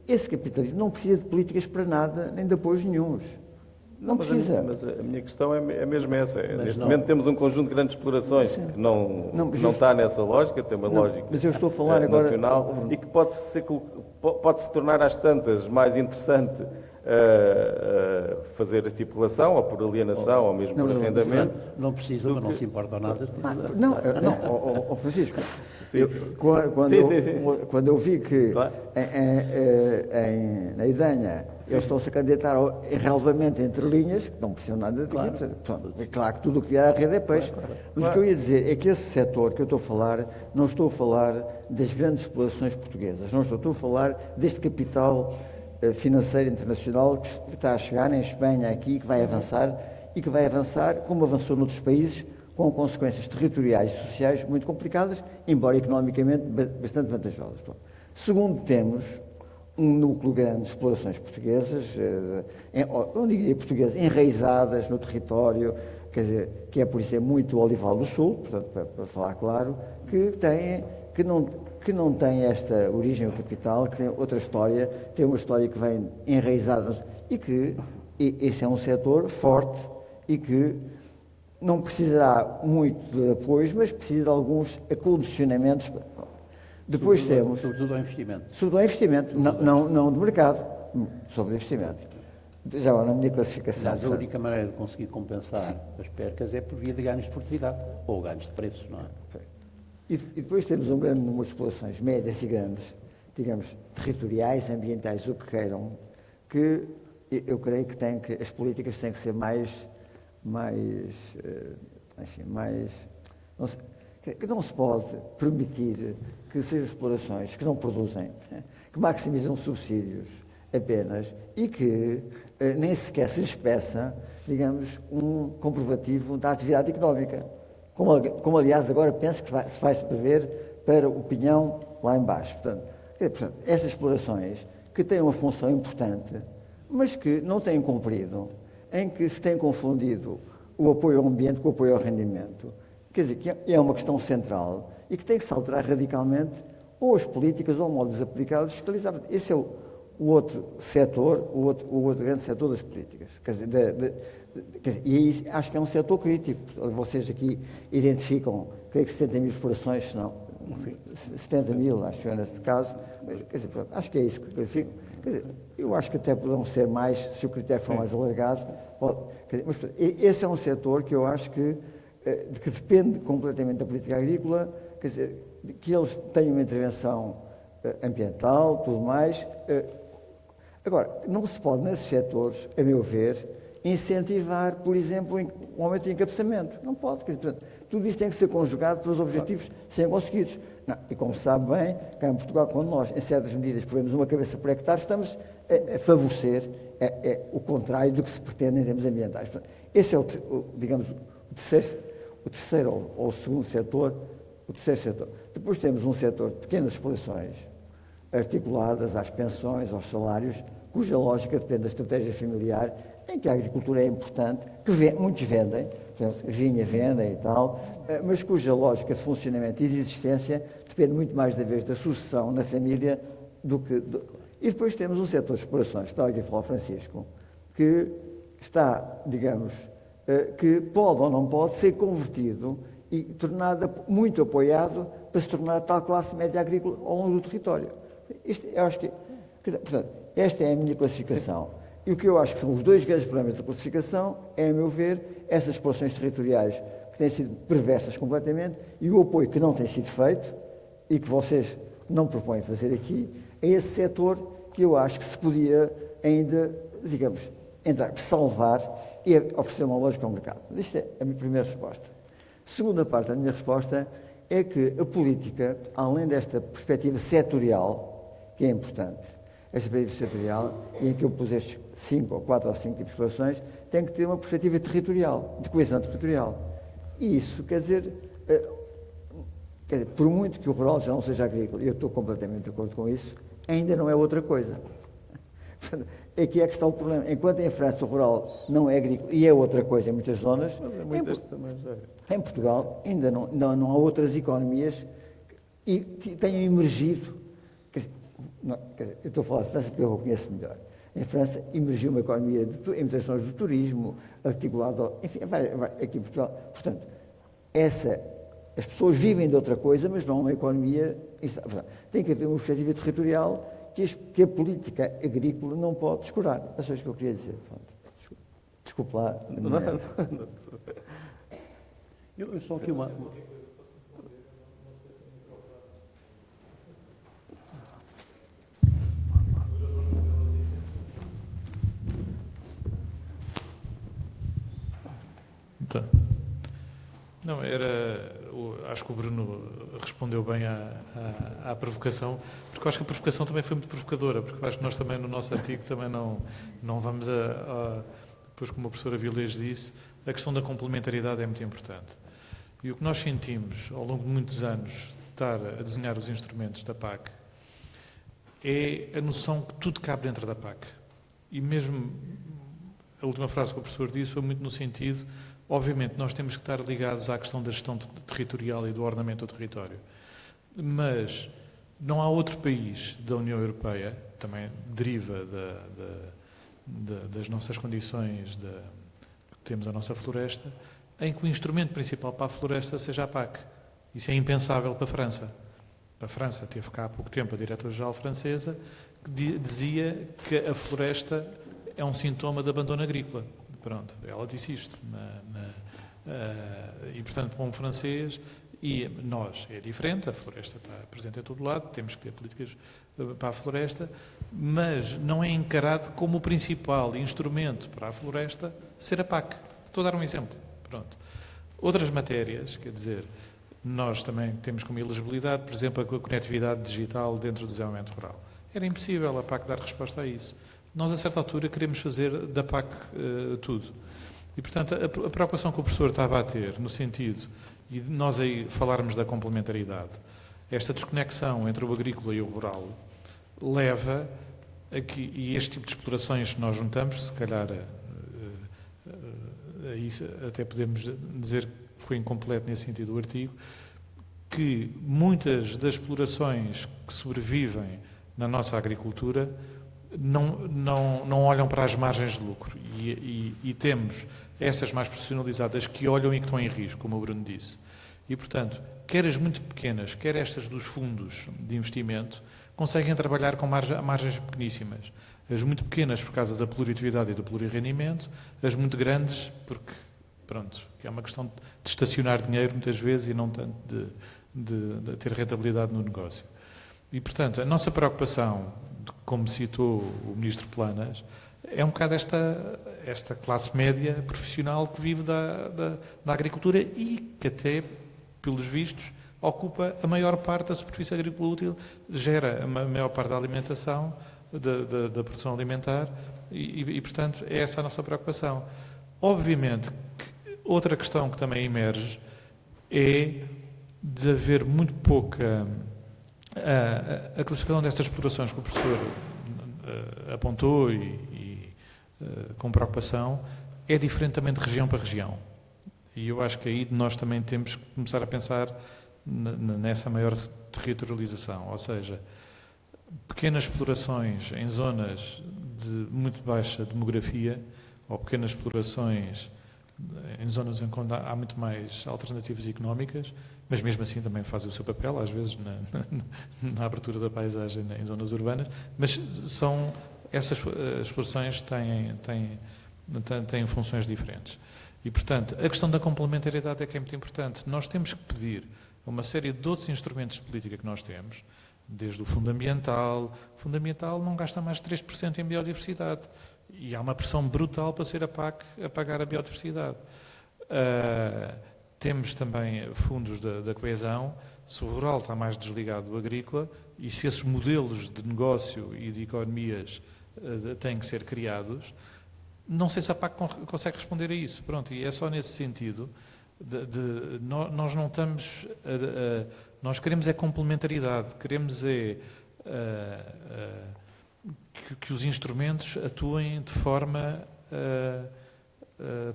D: esse capitalismo não precisa de políticas para nada, nem de apoios nenhuns. Não precisa.
C: Mas a minha questão é mesmo essa. Neste momento temos um conjunto de grandes explorações que não está nessa lógica, tem uma lógica
D: mas eu estou a falar
C: nacional
D: agora,
C: e que pode se tornar às tantas mais interessante fazer a estipulação, ou por alienação, ou mesmo por arrendamento.
E: Não precisa, mas não se importa nada.
D: Francisco, quando eu vi que
C: Claro.
D: na Idanha eles estão-se a candidatar em relevamento entre linhas, que não precisam nada daquilo. É claro que tudo o que vier à rede é peixe. Mas o que eu ia dizer é que esse setor que eu estou a falar, não estou a falar das grandes explorações portuguesas, não estou a falar deste capital financeiro internacional que está a chegar em Espanha aqui, que vai avançar e que vai avançar como avançou noutros países, com consequências territoriais e sociais muito complicadas, embora economicamente bastante vantajosas. Segundo, temos um núcleo grande de explorações portuguesas, não diria portuguesas, enraizadas no território, quer dizer, que é por isso é muito o Olival do Sul, portanto, para falar claro, que não tem esta origem ou capital, que tem outra história, tem uma história que vem enraizada e que esse é um setor forte e que não precisará muito de apoios, mas precisa de alguns acondicionamentos. Depois temos...
E: Sobretudo ao investimento.
D: Sobre o investimento, não de mercado, sobre o investimento. Já agora, na minha classificação...
E: Mas a única maneira de conseguir compensar as percas é por via de ganhos de produtividade, ou ganhos de preços, não é?
D: E depois temos um grande número de explorações médias e grandes, digamos, territoriais, ambientais, o que queiram, que eu creio que as políticas têm que ser mais que não se pode permitir que sejam explorações que não produzem, que maximizam subsídios apenas e que nem sequer se lhes peça, digamos, um comprovativo da atividade económica. Como aliás, agora penso que se vai-se prever para o pinhão lá embaixo. Portanto, essas explorações que têm uma função importante, mas que não têm cumprido, em que se tem confundido o apoio ao ambiente com o apoio ao rendimento, quer dizer, que é uma questão central e que tem que se alterar radicalmente ou as políticas ou modos aplicados fiscalizados. Esse é o outro setor, o outro grande setor das políticas. Quer dizer, e aí acho que é um setor crítico. Vocês aqui identificam, creio que 70 mil explorações, se não, 70 mil, acho que é nesse caso. Quer dizer, pronto, acho que é isso que classifico. Quer dizer, eu acho que até poderão ser mais, se o critério for mais alargado. Mas esse é um setor que eu acho que depende completamente da política agrícola, quer dizer, que eles tenham uma intervenção ambiental, tudo mais. Agora, não se pode, nesses setores, a meu ver, incentivar, por exemplo, um aumento de encabeçamento. Não pode. Quer dizer, portanto, tudo isso tem que ser conjugado para os objetivos serem conseguidos. Não, e como se sabe bem, cá em Portugal, quando nós, em certas medidas, prevemos uma cabeça por hectare, estamos a favorecer o contrário do que se pretende em termos ambientais. Portanto, esse é, digamos, o terceiro ou o segundo setor, o terceiro setor. Depois temos um setor de pequenas explorações, articuladas às pensões, aos salários, cuja lógica depende da estratégia familiar, em que a agricultura é importante, que muitos vendem, por exemplo, vinha vendem e tal, mas cuja lógica de funcionamento e de existência depende muito mais da vez da sucessão na família do que... E depois temos um setor de explorações, estava aqui a falar o Francisco, que está, digamos, que pode ou não pode ser convertido e tornado muito apoiado para se tornar tal classe média agrícola ao longo do território. Eu acho que, portanto, esta é a minha classificação. E o que eu acho que são os dois grandes problemas da classificação é, a meu ver, essas explorações territoriais que têm sido perversas completamente e o apoio que não tem sido feito e que vocês não propõem fazer aqui, é esse setor que eu acho que se podia ainda, digamos, entrar, salvar e oferecer uma lógica ao mercado. Isto é a minha primeira resposta. Segunda parte da minha resposta é que a política, além desta perspectiva setorial, que é importante, esta perspectiva setorial, e em que eu pus estes 4 ou 5 tipos de explorações, tem que ter uma perspectiva territorial, de coesão territorial. E isso quer dizer, por muito que o rural já não seja agrícola, e eu estou completamente de acordo com isso, ainda não é outra coisa. Aqui é que está o problema. Enquanto em França o rural não é agrícola e é outra coisa em muitas zonas, em Portugal ainda não há outras economias que tenham emergido. Eu estou a falar de França porque eu a conheço melhor. Em França emergiu uma economia em muitas zonas do turismo, articulado, enfim, aqui em Portugal. Portanto, as pessoas vivem de outra coisa, mas não há uma economia. Tem que haver uma perspectiva territorial que a política agrícola não pode descurar. É só isso que eu queria dizer. Desculpe lá.
E: Eu só aqui uma...
A: Então, não, acho que o Bruno respondeu bem à provocação, porque eu acho que a provocação também foi muito provocadora, porque eu acho que nós também no nosso artigo também não vamos depois como a professora Vilés disse, a questão da complementariedade é muito importante. E o que nós sentimos ao longo de muitos anos de estar a desenhar os instrumentos da PAC é a noção que tudo cabe dentro da PAC. E mesmo a última frase que o professor disse foi muito no sentido, obviamente nós temos que estar ligados à questão da gestão territorial e do ordenamento do território, mas não há outro país da União Europeia, também deriva das nossas condições que temos a nossa floresta, em que o instrumento principal para a floresta seja a PAC. Isso é impensável para a França. A França teve cá há pouco tempo a diretora-geral francesa que dizia que a floresta é um sintoma de abandono agrícola. Pronto, ela disse isto. E, portanto, para um francês, e nós é diferente, a floresta está presente em todo lado, temos que ter políticas para a floresta, mas não é encarado como o principal instrumento para a floresta ser a PAC. Estou a dar um exemplo. Pronto. Outras matérias, quer dizer, nós também temos como elegibilidade, por exemplo, a conectividade digital dentro do desenvolvimento rural. Era impossível a PAC dar resposta a isso. Nós, a certa altura, queremos fazer da PAC tudo. E, portanto, a preocupação que o professor estava a ter, no sentido, e nós aí falarmos da complementaridade, esta desconexão entre o agrícola e o rural, leva a que, e este tipo de explorações que nós juntamos, se calhar, até podemos dizer que foi incompleto nesse sentido o artigo, que muitas das explorações que sobrevivem na nossa agricultura não olham para as margens de lucro e temos essas mais profissionalizadas que olham e que estão em risco, como o Bruno disse. E, portanto, quer as muito pequenas, quer estas dos fundos de investimento, conseguem trabalhar com margens pequeníssimas. As muito pequenas por causa da pluriatividade e do plurirrendimento, as muito grandes porque, pronto, que é uma questão de estacionar dinheiro muitas vezes e não tanto de ter rentabilidade no negócio. E, portanto, a nossa preocupação, como citou o Ministro Planas, é um bocado esta classe média profissional que vive da agricultura e que até, pelos vistos, ocupa a maior parte da superfície agrícola útil, gera a maior parte da alimentação, da produção alimentar e, portanto, é essa a nossa preocupação. Obviamente, que outra questão que também emerge é de haver muito pouca... A classificação destas explorações que o professor apontou com preocupação é diferente também de região para região. E eu acho que aí nós também temos que começar a pensar nessa maior territorialização, ou seja, pequenas explorações em zonas de muito baixa demografia ou pequenas explorações em zonas em que há muito mais alternativas económicas, mas mesmo assim também fazem o seu papel, às vezes na abertura da paisagem em zonas urbanas, mas essas explorações têm funções diferentes. E, portanto, a questão da complementaridade é que é muito importante. Nós temos que pedir uma série de outros instrumentos de política que nós temos, desde o Fundo Ambiental. O Fundo Ambiental não gasta mais de 3% em biodiversidade. E há uma pressão brutal para ser a PAC a pagar a biodiversidade. Temos também fundos da coesão. Se o rural está mais desligado do agrícola e se esses modelos de negócio e de economias têm que ser criados, não sei se a PAC consegue responder a isso. Pronto, e é só nesse sentido nós não estamos... nós queremos é complementaridade, queremos que os instrumentos atuem de forma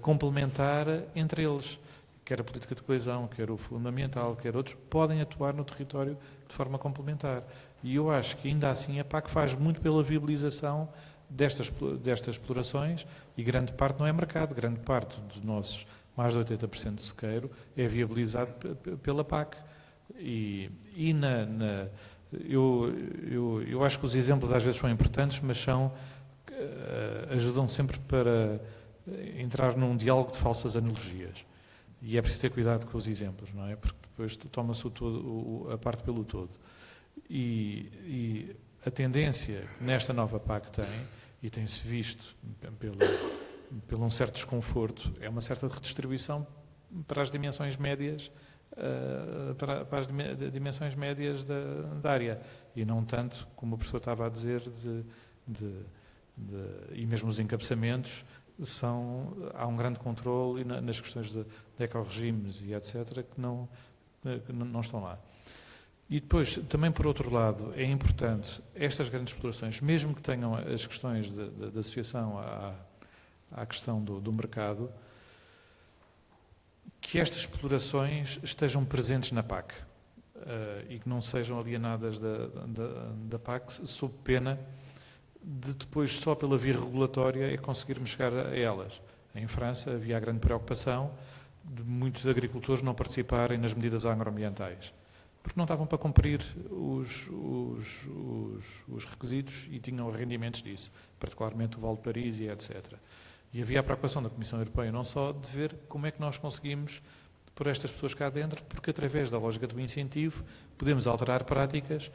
A: complementar entre eles. Quer a política de coesão, quer o Fundo Ambiental, quer outros, podem atuar no território de forma complementar. E eu acho que ainda assim a PAC faz muito pela viabilização destas explorações e grande parte não é mercado, grande parte dos nossos mais de 80% de sequeiro é viabilizado pela PAC. Eu acho que os exemplos às vezes são importantes, mas ajudam sempre para entrar num diálogo de falsas analogias. E é preciso ter cuidado com os exemplos, não é? Porque depois toma-se a parte pelo todo. E a tendência nesta nova PAC e tem-se visto pelo um certo desconforto, é uma certa redistribuição para as dimensões médias, para as dimensões médias da área. E não tanto, como o professor estava a dizer, e mesmo os encabeçamentos, há um grande controle nas questões de ecorregimes e etc. que não estão lá. E depois, também por outro lado, é importante estas grandes explorações, mesmo que tenham as questões da associação à questão do mercado, que estas explorações estejam presentes na PAC e que não sejam alienadas da PAC, sob pena de depois, só pela via regulatória, é conseguirmos chegar a elas. Em França havia a grande preocupação de muitos agricultores não participarem nas medidas agroambientais, porque não estavam para cumprir os requisitos e tinham rendimentos disso, particularmente o Vale de Paris e etc. E havia a preocupação da Comissão Europeia não só de ver como é que nós conseguimos pôr estas pessoas cá dentro, porque através da lógica do incentivo podemos alterar práticas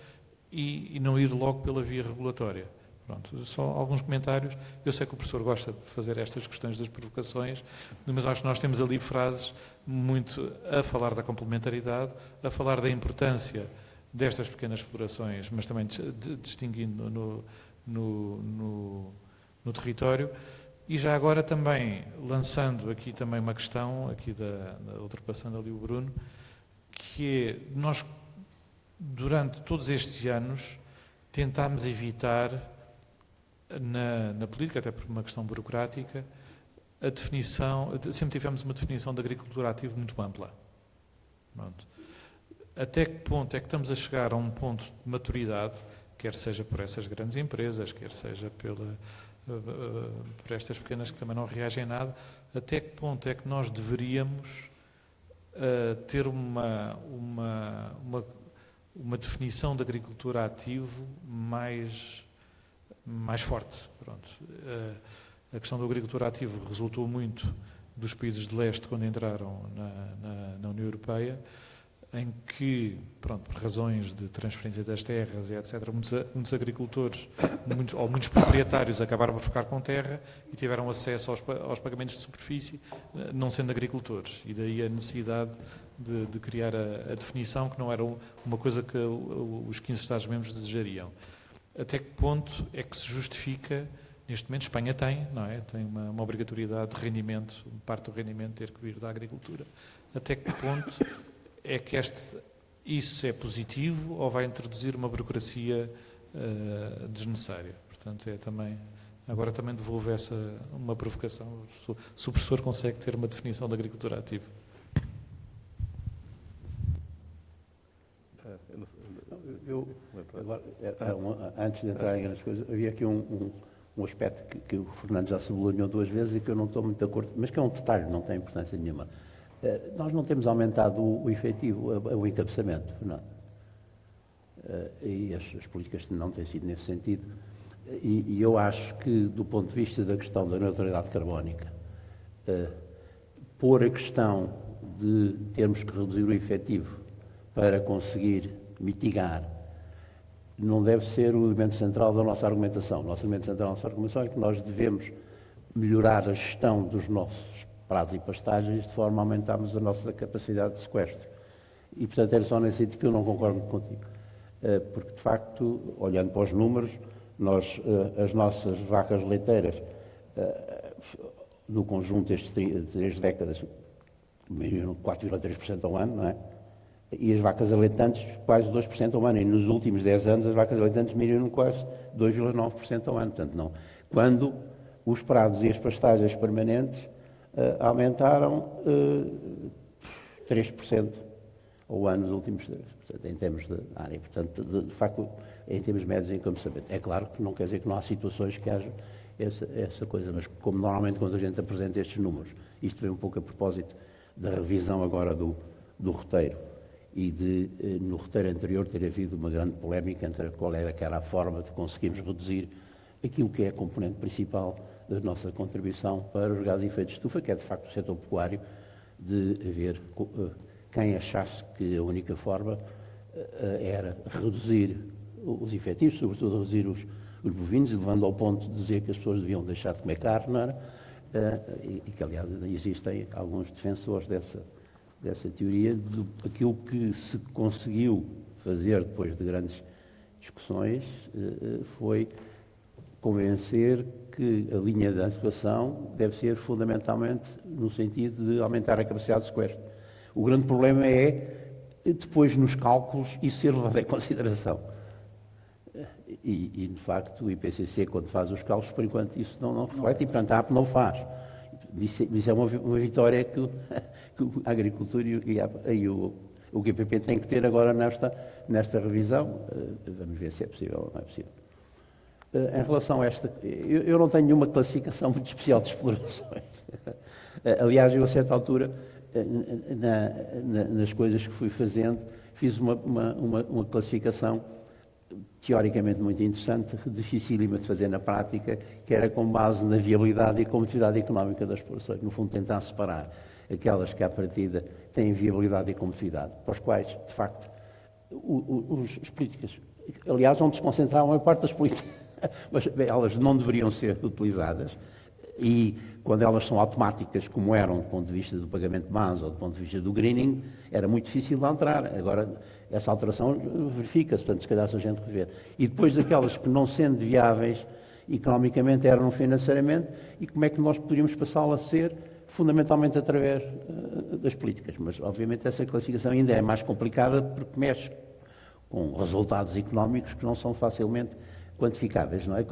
A: e não ir logo pela via regulatória. Pronto, só alguns comentários. Eu sei que o professor gosta de fazer estas questões das provocações, mas acho que nós temos ali frases muito a falar da complementaridade, a falar da importância destas pequenas explorações, mas também distinguindo no território. E já agora também, lançando aqui também uma questão, aqui ultrapassando ali o Bruno, que é, nós, durante todos estes anos, tentámos evitar, na política, até por uma questão burocrática, a definição, sempre tivemos uma definição de agricultura ativa muito ampla. Pronto. Até que ponto é que estamos a chegar a um ponto de maturidade, quer seja por essas grandes empresas, quer seja por estas pequenas que também não reagem a nada, até que ponto é que nós deveríamos ter uma definição de agricultura ativo mais forte. Pronto. A questão da agricultura ativa resultou muito dos países de leste quando entraram na União Europeia, em que, pronto, por razões de transferência das terras e etc., muitos agricultores, muitos proprietários acabaram por ficar com terra e tiveram acesso aos pagamentos de superfície, não sendo agricultores. E daí a necessidade de criar a definição, que não era uma coisa que os 15 Estados-membros desejariam. Até que ponto é que se justifica, neste momento Espanha tem, não é? Tem uma obrigatoriedade de rendimento, parte do rendimento ter que vir da agricultura. Até que ponto é que isso é positivo ou vai introduzir uma burocracia desnecessária? Portanto, agora também devolvo uma provocação, se o professor consegue ter uma definição de agricultura ativa.
E: Agora, antes de entrar em grandes coisas, havia aqui um aspecto que o Fernando já sublinhou 2 vezes e que eu não estou muito de acordo, mas que é um detalhe, não tem importância nenhuma. Nós não temos aumentado o efetivo, o encabeçamento, não. E as políticas não têm sido nesse sentido. E eu acho que, do ponto de vista da questão da neutralidade carbónica, pôr a questão de termos que reduzir o efetivo para conseguir mitigar não deve ser o elemento central da nossa argumentação. O nosso elemento central da nossa argumentação é que nós devemos melhorar a gestão dos nossos prados e pastagens de forma a aumentarmos a nossa capacidade de sequestro. E, portanto, era só nesse sentido que eu não concordo contigo. Porque, de facto, olhando para os números, as nossas vacas leiteiras, no conjunto destes 3 décadas, diminuíram 4,3% ao ano, não é? E as vacas aleitantes quase 2% ao ano. E nos últimos 10 anos as vacas aleitantes diminuíram quase 2,9% ao ano. Portanto, não. Quando os prados e as pastagens permanentes aumentaram 3% ao ano nos últimos 3, portanto, em termos de área. Portanto, de facto, em termos médios em encabeçamento. É claro que não quer dizer que não há situações que haja essa coisa, mas como normalmente quando a gente apresenta estes números, isto vem um pouco a propósito da revisão agora do roteiro e no roteiro anterior ter havido uma grande polémica entre qual era que era a forma de conseguirmos reduzir aquilo que é a componente principal da nossa contribuição para os gases de efeito de estufa, que é de facto o setor pecuário, de haver quem achasse que a única forma era reduzir os efetivos, sobretudo reduzir os bovinos, levando ao ponto de dizer que as pessoas deviam deixar de comer carne, não era? E que, aliás, existem alguns defensores dessa teoria. Aquilo que se conseguiu fazer depois de grandes discussões foi convencer que a linha da situação deve ser fundamentalmente no sentido de aumentar a capacidade de sequestro. O grande problema é, depois nos cálculos, isso ser levado em consideração. E de facto, o IPCC, quando faz os cálculos, por enquanto isso não reflete, e portanto a AP não faz. Isso é uma vitória que a agricultura e o GPP têm que ter agora nesta revisão. Vamos ver se é possível ou não é possível. Em relação a esta, eu não tenho nenhuma classificação muito especial de explorações. Aliás, eu a certa altura, nas coisas que fui fazendo, fiz uma classificação teoricamente muito interessante, dificílima de fazer na prática, que era com base na viabilidade e competitividade económica das explorações. No fundo, tentar separar aquelas que, à partida, têm viabilidade e competitividade, para os quais, de facto, as políticas, aliás, onde se concentravam a maior parte das políticas, mas elas não deveriam ser utilizadas, e quando elas são automáticas, como eram do ponto de vista do pagamento de base ou do ponto de vista do greening, era muito difícil de alterar. Agora, essa alteração verifica-se, portanto, se calhar se a gente rever. E depois daquelas que, não sendo viáveis economicamente, eram financeiramente, e como é que nós poderíamos passá-la a ser, fundamentalmente através das políticas. Mas, obviamente, essa classificação ainda é mais complicada porque mexe com resultados económicos que não são facilmente quantificáveis, não é?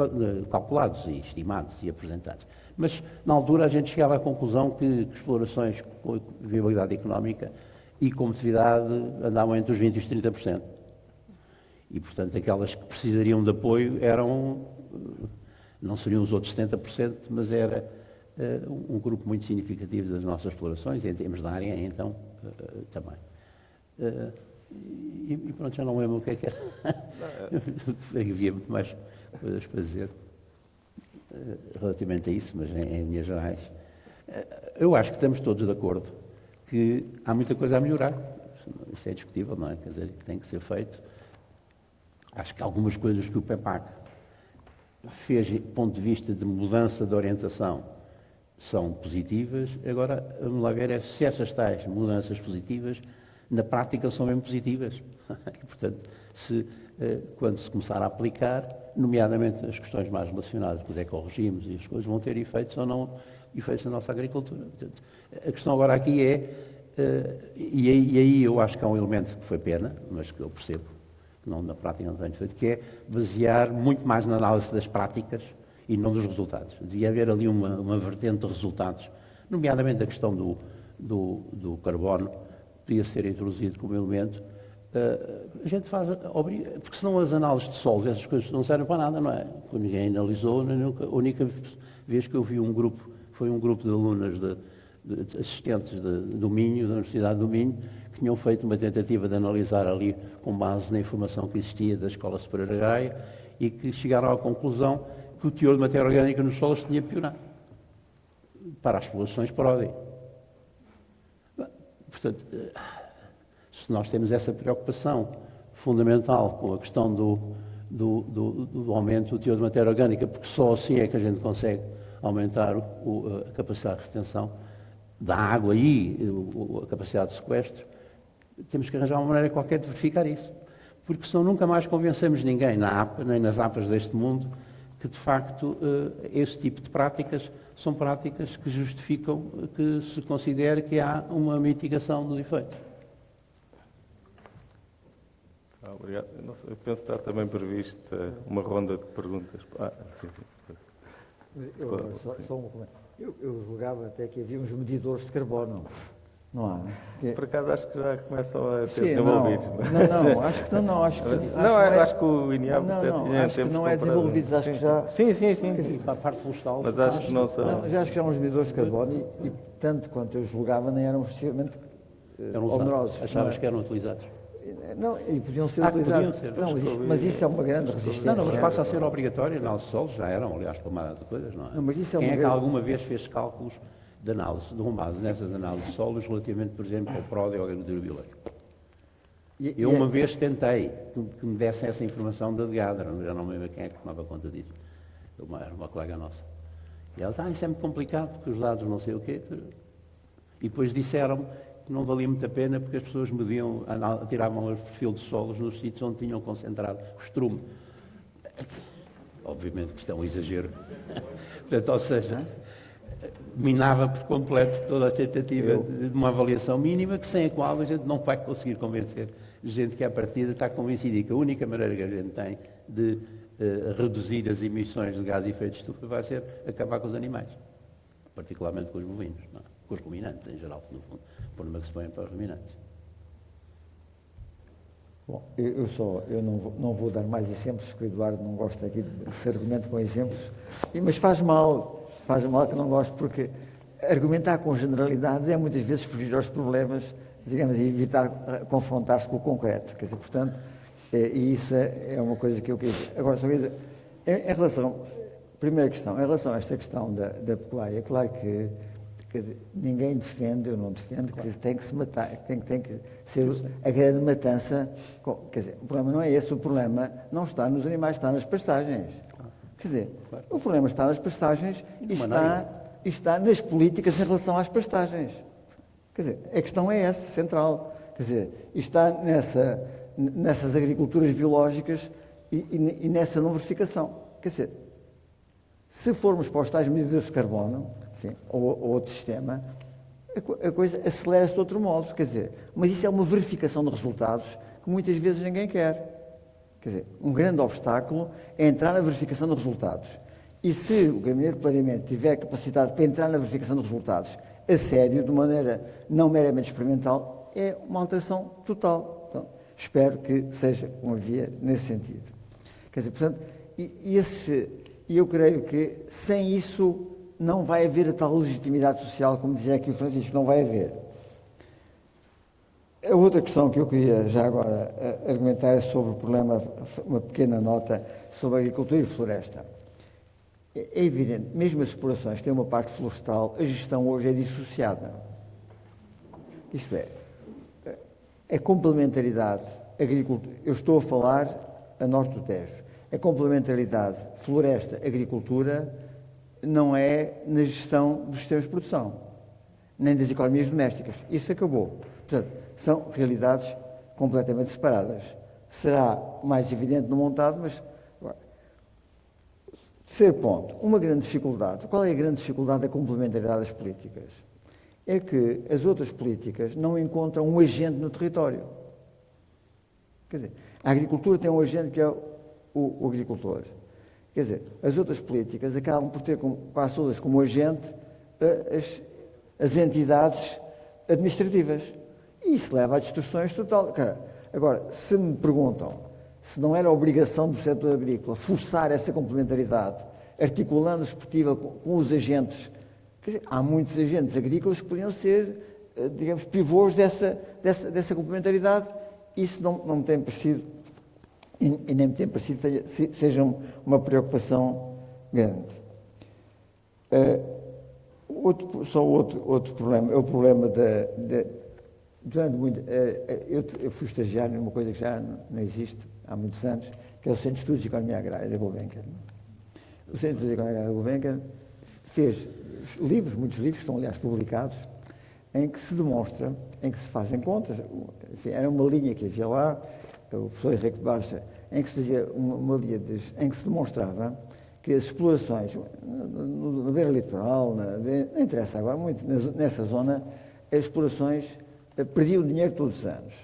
E: Calculados e estimados e apresentados. Mas, na altura, a gente chegava à conclusão que explorações com viabilidade económica e competitividade andavam entre os 20% e os 30%. E, portanto, aquelas que precisariam de apoio não seriam os outros 70%, mas era um grupo muito significativo das nossas explorações, em termos de área, então, também. E pronto, já não lembro o que era. Havia muito mais coisas para dizer relativamente a isso, mas em linhas gerais. Eu acho que estamos todos de acordo que há muita coisa a melhorar. Isso é discutível, não é? Quer dizer, que tem que ser feito. Acho que algumas coisas que o PEPAC fez, do ponto de vista de mudança de orientação, são positivas. Agora, vamos lá ver se essas tais mudanças positivas na prática são bem positivas. E, portanto, quando se começar a aplicar, nomeadamente as questões mais relacionadas com os ecorregimes e as coisas, vão ter efeitos ou não efeitos na nossa agricultura. Portanto, a questão agora aqui é, e aí eu acho que há um elemento que foi pena, mas que eu percebo, que não, na prática não tenho feito, que é basear muito mais na análise das práticas e não dos resultados. Devia haver ali uma vertente de resultados, nomeadamente a questão do carbono, podia ser introduzido como elemento. A gente faz, porque senão as análises de solos, essas coisas não servem para nada, não é? Quando ninguém analisou, a única vez que eu vi um grupo, foi um grupo de alunas, de assistentes do Minho, da Universidade do Minho, que tinham feito uma tentativa de analisar ali, com base na informação que existia da Escola Superior Agrária, e que chegaram à conclusão que o teor de matéria orgânica nos solos tinha piorado para as populações por ordem. Portanto, se nós temos essa preocupação fundamental com a questão do aumento do teor de matéria orgânica, porque só assim é que a gente consegue aumentar a capacidade de retenção da água e a capacidade de sequestro, temos que arranjar uma maneira qualquer de verificar isso. Porque senão nunca mais convencemos ninguém na APA, nem nas APAs deste mundo, que de facto esse tipo de práticas são práticas que justificam que se considere que há uma mitigação dos efeitos.
C: Obrigado. Eu penso que está também prevista uma ronda de perguntas. Sim.
D: Só um comentário. Eu julgava até que havia uns medidores de carbono. Não há?
C: Por acaso acho que já começam a ter
D: Sim,
C: desenvolvidos.
D: não, acho que não, acho
C: que o INEAB
D: acho que não é desenvolvidos, acho que já...
C: Sim.
E: Para a parte florestal.
C: Mas acho que não são...
D: Já acho que há uns medidores de carbono e tanto quanto eu julgava, nem eram excessivamente onerosos.
E: Achavas que eram utilizados?
D: Não, e podiam ser utilizados.
E: Podiam ser,
D: não, mas isso é uma grande resistência.
E: Não, mas passa a ser obrigatório, análise de solos, já eram, aliás, para uma data de coisas, não é?
D: Não, mas isso é
E: Quem
D: uma
E: é que
D: grande...
E: alguma vez fez cálculos de análise, com base nessas análises de solos, relativamente, por exemplo, ao PROD e ao agricultura biológica? Eu uma vez tentei que me dessem essa informação da DEADRA, já não me lembro quem é que tomava conta disso. Era uma colega nossa. E ela disse, isso é muito complicado, porque os dados não sei o quê. E depois disseram-me que não valia muito a pena, porque as pessoas mediam, tiravam o perfil de solos nos sítios onde tinham concentrado o estrume. Obviamente que isto é um exagero. Portanto, ou seja, minava por completo toda a tentativa de uma avaliação mínima, que sem a qual a gente não vai conseguir convencer gente que à partida está convencida que a única maneira que a gente tem de reduzir as emissões de gás de efeito de estufa vai ser acabar com os animais, particularmente com os bovinos, não? Com os ruminantes em geral, no fundo, por uma que se põe para os ruminantes.
D: Bom, eu não vou dar mais exemplos, porque o Eduardo não gosta aqui de se argumente com exemplos, mas faz mal que não gosto, porque argumentar com generalidades é muitas vezes fugir aos problemas, digamos, e evitar confrontar-se com o concreto. Quer dizer, portanto, e isso é uma coisa que eu queria dizer. Agora, só quer dizer, em relação, primeira questão, em relação a esta questão da pecuária, é claro que ninguém defende, eu não defendo, que tem que se matar, tem que ser a grande matança. Quer dizer, o problema não é esse, o problema não está nos animais, está nas pastagens. Quer dizer, o problema está nas pastagens e está nas políticas em relação às pastagens. Quer dizer, a questão é essa, central. Quer dizer, está nessas agriculturas biológicas e nessa não verificação. Quer dizer, se formos para os tais medidores de carbono, enfim, ou outro sistema, a coisa acelera-se de outro modo. Quer dizer, mas isso é uma verificação de resultados que muitas vezes ninguém quer. Quer dizer, um grande obstáculo é entrar na verificação de resultados. E se o Gabinete de Planeamento tiver capacidade para entrar na verificação de resultados a sério, de maneira não meramente experimental, é uma alteração total. Então, espero que seja uma via nesse sentido. Quer dizer, portanto, e eu creio que sem isso não vai haver a tal legitimidade social, como dizia aqui o Francisco, não vai haver. A outra questão que eu queria já agora argumentar é sobre o problema, uma pequena nota sobre a agricultura e floresta. É evidente, mesmo as explorações têm uma parte florestal, a gestão hoje é dissociada. Isto é, a complementaridade agricultura, eu estou a falar a norte do Tejo, a complementaridade floresta-agricultura não é na gestão dos sistemas de produção, nem das economias domésticas. Isso acabou. Portanto, são realidades completamente separadas. Será mais evidente no montado, mas... Terceiro ponto, uma grande dificuldade. Qual é a grande dificuldade da complementaridade das políticas? É que as outras políticas não encontram um agente no território. Quer dizer, a agricultura tem um agente que é o agricultor. Quer dizer, as outras políticas acabam por ter quase todas como agente as entidades administrativas. E isso leva a distorções total. Agora, se me perguntam se não era obrigação do setor agrícola forçar essa complementaridade, articulando-se com os agentes, quer dizer, há muitos agentes agrícolas que poderiam ser, digamos, pivôs dessa complementaridade. Isso não me tem parecido, e nem me tem parecido que seja uma preocupação grande. Outro problema é o problema durante muito, eu fui estagiário numa coisa que já não existe há muitos anos, que é o Centro de Estudos de Economia Agrária da Gulbenkian. O Centro de Estudos de Economia Agrária da Gulbenkian fez muitos livros, que estão aliás publicados, em que se demonstra, em que se fazem contas, enfim, era uma linha que havia lá, o professor Henrique de Barça, em que se fazia uma linha em que se demonstrava que as explorações na beira litoral, não interessa agora muito, nessa zona, as explorações perdiam dinheiro todos os anos.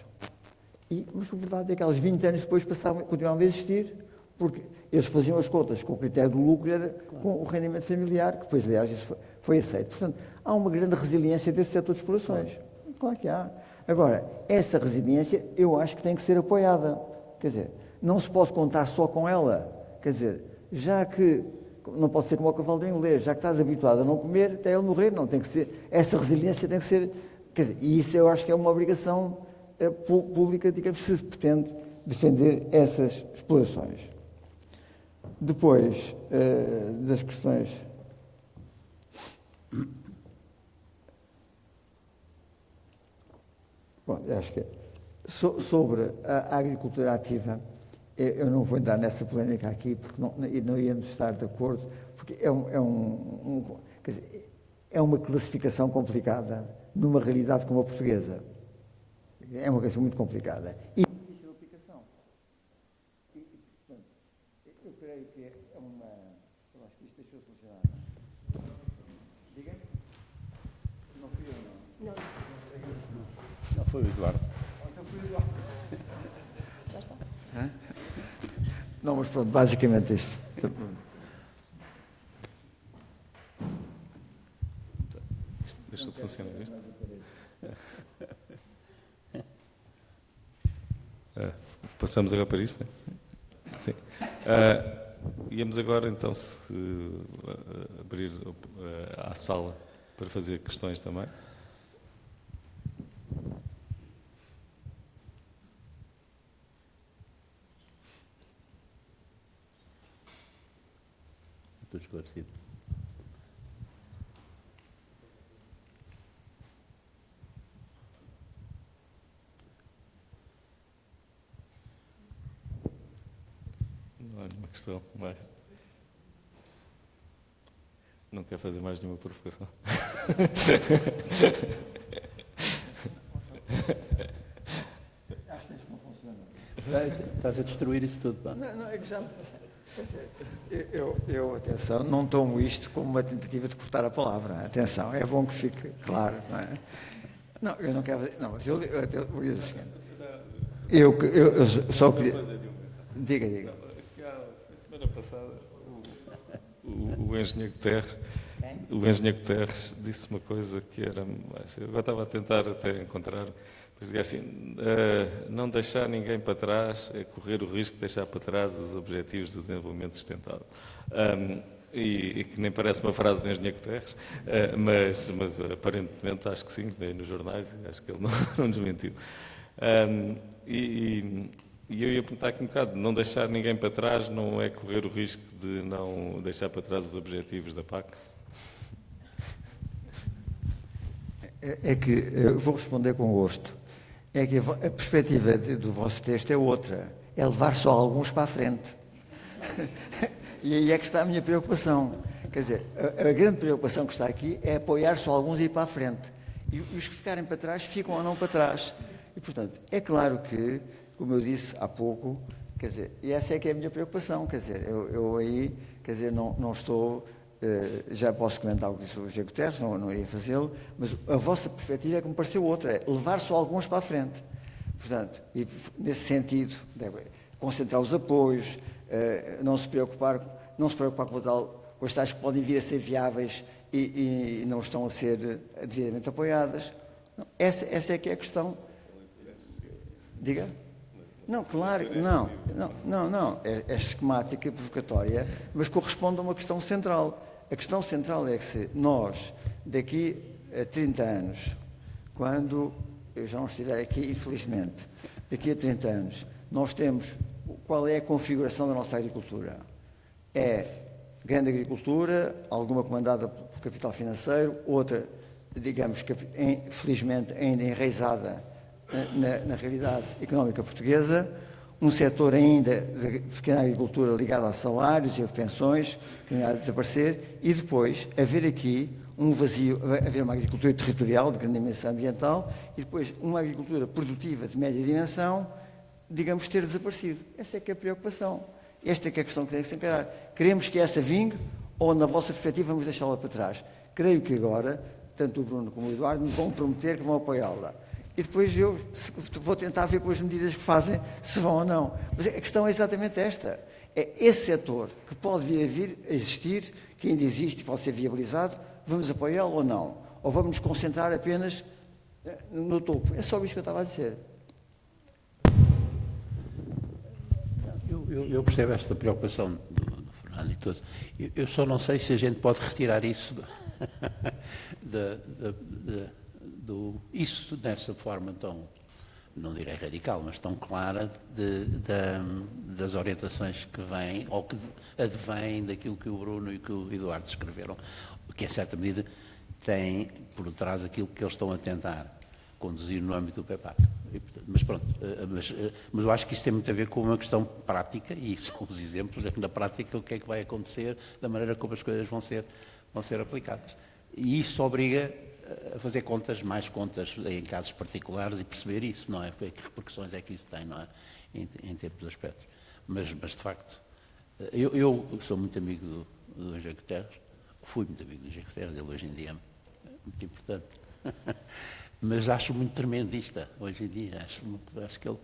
D: Mas a verdade é que elas 20 anos depois continuavam a existir, porque eles faziam as contas com o critério do lucro, era com o rendimento familiar, que depois, aliás, isso foi aceito. Portanto, há uma grande resiliência desse setor de explorações. Claro que há. Agora, essa resiliência eu acho que tem que ser apoiada. Quer dizer, não se pode contar só com ela. Quer dizer, já que não pode ser como o cavalo do inglês, já que estás habituado a não comer, até ele morrer, não tem que ser. Essa resiliência tem que ser. Quer dizer, e isso eu acho que é uma obrigação pública, digamos, se pretende defender essas explorações. Depois das questões. Bom, acho que sobre a agricultura ativa, eu não vou entrar nessa polémica aqui, porque não íamos estar de acordo, porque quer dizer, é uma classificação complicada numa realidade como a portuguesa. É uma questão muito complicada. E difícil de aplicação. Portanto, eu creio que é uma... Eu acho que isto deixou de funcionar. Diga? Não fui eu, não.
E: Não foi o Eduardo.
D: Então fui eu. Já está. Não, mas pronto, basicamente isto.
F: Deixou de funcionar. Passamos agora para isto, né? Sim. Íamos agora, então, abrir a sala para fazer questões também.
E: Estou esclarecido.
F: Não há nenhuma questão mais. Não quer fazer mais nenhuma provocação.
D: Acho que isto não funciona.
E: Estás a destruir isso tudo, pá.
D: Não, é que já. Atenção, não tomo isto como uma tentativa de cortar a palavra. Atenção, é bom que fique claro, não é? Não, eu não quero fazer. Não, mas eu vou dizer o seguinte. Eu só queria. Diga.
F: A semana passada, o engenheiro Guterres. O engenheiro Guterres disse uma coisa que era. Eu agora estava a tentar até encontrar. Mas dizia assim: não deixar ninguém para trás é correr o risco de deixar para trás os objetivos do desenvolvimento sustentável. E que nem parece uma frase do engenheiro Guterres, mas aparentemente acho que sim, veio nos jornais e acho que ele não nos mentiu. E eu ia perguntar aqui um bocado: não deixar ninguém para trás não é correr o risco de não deixar para trás os objetivos da PAC?
D: É que eu vou responder com gosto. É que a perspectiva do vosso texto é outra. É levar só alguns para a frente. E aí é que está a minha preocupação. Quer dizer, a grande preocupação que está aqui é apoiar só alguns e ir para a frente. E os que ficarem para trás ficam ou não para trás. E, portanto, é claro que, como eu disse há pouco, quer dizer, e essa é que é a minha preocupação. Quer dizer, eu aí, quer dizer, não estou... já posso comentar o que disse o Engenheiro Guterres, não iria fazê-lo, mas a vossa perspectiva é que me pareceu outra, é levar só alguns para a frente. Portanto, e nesse sentido, concentrar os apoios, não se preocupar com as tais que podem vir a ser viáveis e não estão a ser devidamente apoiadas. Não, essa é que é a questão. Diga? Não, claro, não. É esquemática e provocatória, mas corresponde a uma questão central. A questão central é que se nós, daqui a 30 anos, quando eu já não estiver aqui, infelizmente, daqui a 30 anos, nós temos qual é a configuração da nossa agricultura. É grande agricultura, alguma comandada por capital financeiro, outra, digamos, felizmente ainda enraizada na realidade económica portuguesa, um setor ainda de pequena agricultura ligado a salários e a pensões, que não há de desaparecer, e depois haver aqui um vazio, haver uma agricultura territorial de grande dimensão ambiental e depois uma agricultura produtiva de média dimensão, digamos, ter desaparecido. Essa é que é a preocupação. Esta é que é a questão que tem que se encarar. Queremos que essa vingue ou, na vossa perspectiva, vamos deixá-la para trás? Creio que agora, tanto o Bruno como o Eduardo me vão prometer que vão apoiá-la. E depois eu vou tentar ver com as medidas que fazem se vão ou não. Mas a questão é exatamente esta. É esse setor que pode vir a existir, que ainda existe e pode ser viabilizado, vamos apoiá-lo ou não? Ou vamos nos concentrar apenas no topo? É só isto que eu estava a dizer.
E: Eu percebo esta preocupação do Fernando e todos. Eu só não sei se a gente pode retirar isso isso dessa forma tão, não direi radical, mas tão clara das orientações que vêm, ou que advêm daquilo que o Bruno e que o Eduardo escreveram, que em certa medida tem por trás aquilo que eles estão a tentar conduzir no âmbito do PEPAC. Mas pronto, mas eu acho que isso tem muito a ver com uma questão prática, e são os exemplos na prática o que é que vai acontecer, da maneira como as coisas vão ser aplicadas. E isso obriga a fazer mais contas em casos particulares e perceber isso, não é? Que repercussões é que isso tem, não é? Em termos de aspectos. Mas de facto, eu sou muito amigo do Engenheiro Guterres, fui muito amigo do Engenheiro Guterres, ele hoje em dia é muito importante. Mas acho muito tremendista hoje em dia. Acho que ele,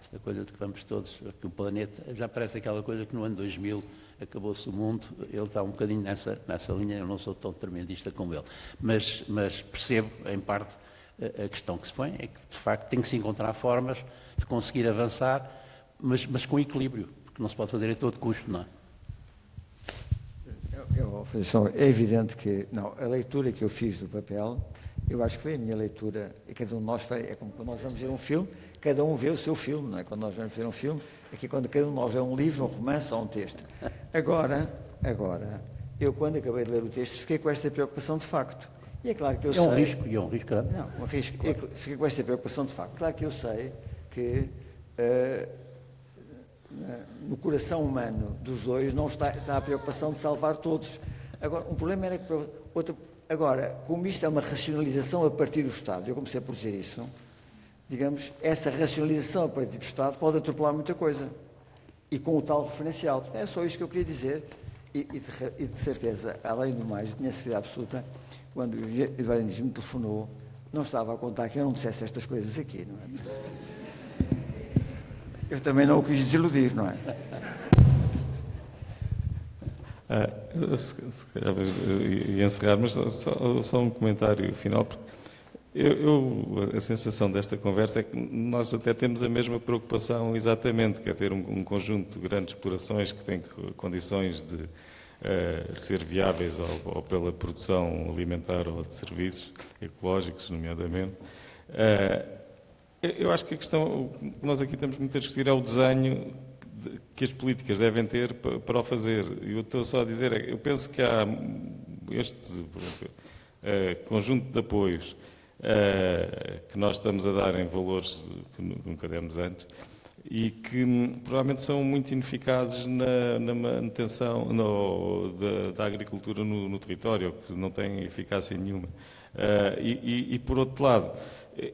E: esta coisa de que vamos todos, que o planeta, já parece aquela coisa que no ano 2000 acabou-se o mundo, ele está um bocadinho nessa linha, eu não sou tão tremendista como ele. Mas percebo, em parte, A questão que se põe é que, de facto, tem que se encontrar formas de conseguir avançar, mas com equilíbrio, porque não se pode fazer a todo custo, não é?
D: É evidente que, não, a leitura que eu fiz do papel, eu acho que foi a minha leitura, e cada um de nós, é como quando nós vamos ver um filme, cada um vê o seu filme, não é? Quando nós vamos ver um filme, aqui quando cada um de nós vê um livro, um romance ou um texto. Agora, eu quando acabei de ler o texto, fiquei com esta preocupação de facto. E é claro que eu sei...
E: É um risco grande.
D: Não, um risco. Fiquei com esta preocupação de facto. Claro que eu sei que no coração humano dos dois não está a preocupação de salvar todos. Agora, um problema era que... Agora, como isto é uma racionalização a partir do Estado, eu comecei por dizer isso, digamos, essa racionalização a partir do Estado pode atropelar muita coisa. E com o tal referencial. É só isto que eu queria dizer. E de certeza, além do mais, tinha certeza absoluta, quando o Eduardo Inês me telefonou, não estava a contar que eu não dissesse estas coisas aqui, não é? Eu também não o quis desiludir, não é?
F: Se calhar ia encerrar, mas só um comentário final. Porque a sensação desta conversa é que nós até temos a mesma preocupação exatamente, que é ter um conjunto de grandes explorações que têm condições de ser viáveis ou pela produção alimentar ou de serviços ecológicos, nomeadamente. Eu acho que a questão que nós aqui temos muito a discutir é o desenho que as políticas devem ter para o fazer. Eu estou só a dizer, eu penso que há este conjunto de apoios que nós estamos a dar em valores que nunca demos antes e que provavelmente são muito ineficazes na manutenção da agricultura no território, que não têm eficácia nenhuma. E por outro lado,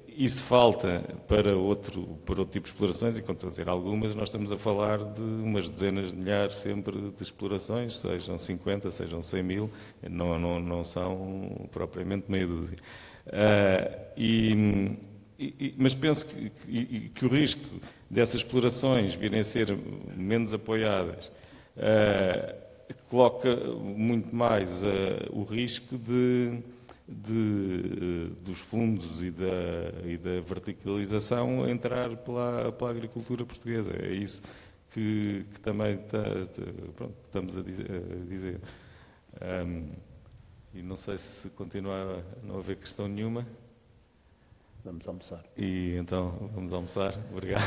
F: isso falta para outro tipo de explorações, e quando estou a dizer algumas, nós estamos a falar de umas dezenas de milhares sempre de explorações, sejam 50, sejam 100 mil, não são propriamente meia dúzia. Mas penso que o risco dessas explorações virem a ser menos apoiadas coloca muito mais o risco dos fundos e da verticalização entrar pela agricultura portuguesa. É isso que também estamos a dizer. E não sei se continuar a não haver questão nenhuma.
E: Vamos almoçar.
F: E então vamos almoçar. Obrigado.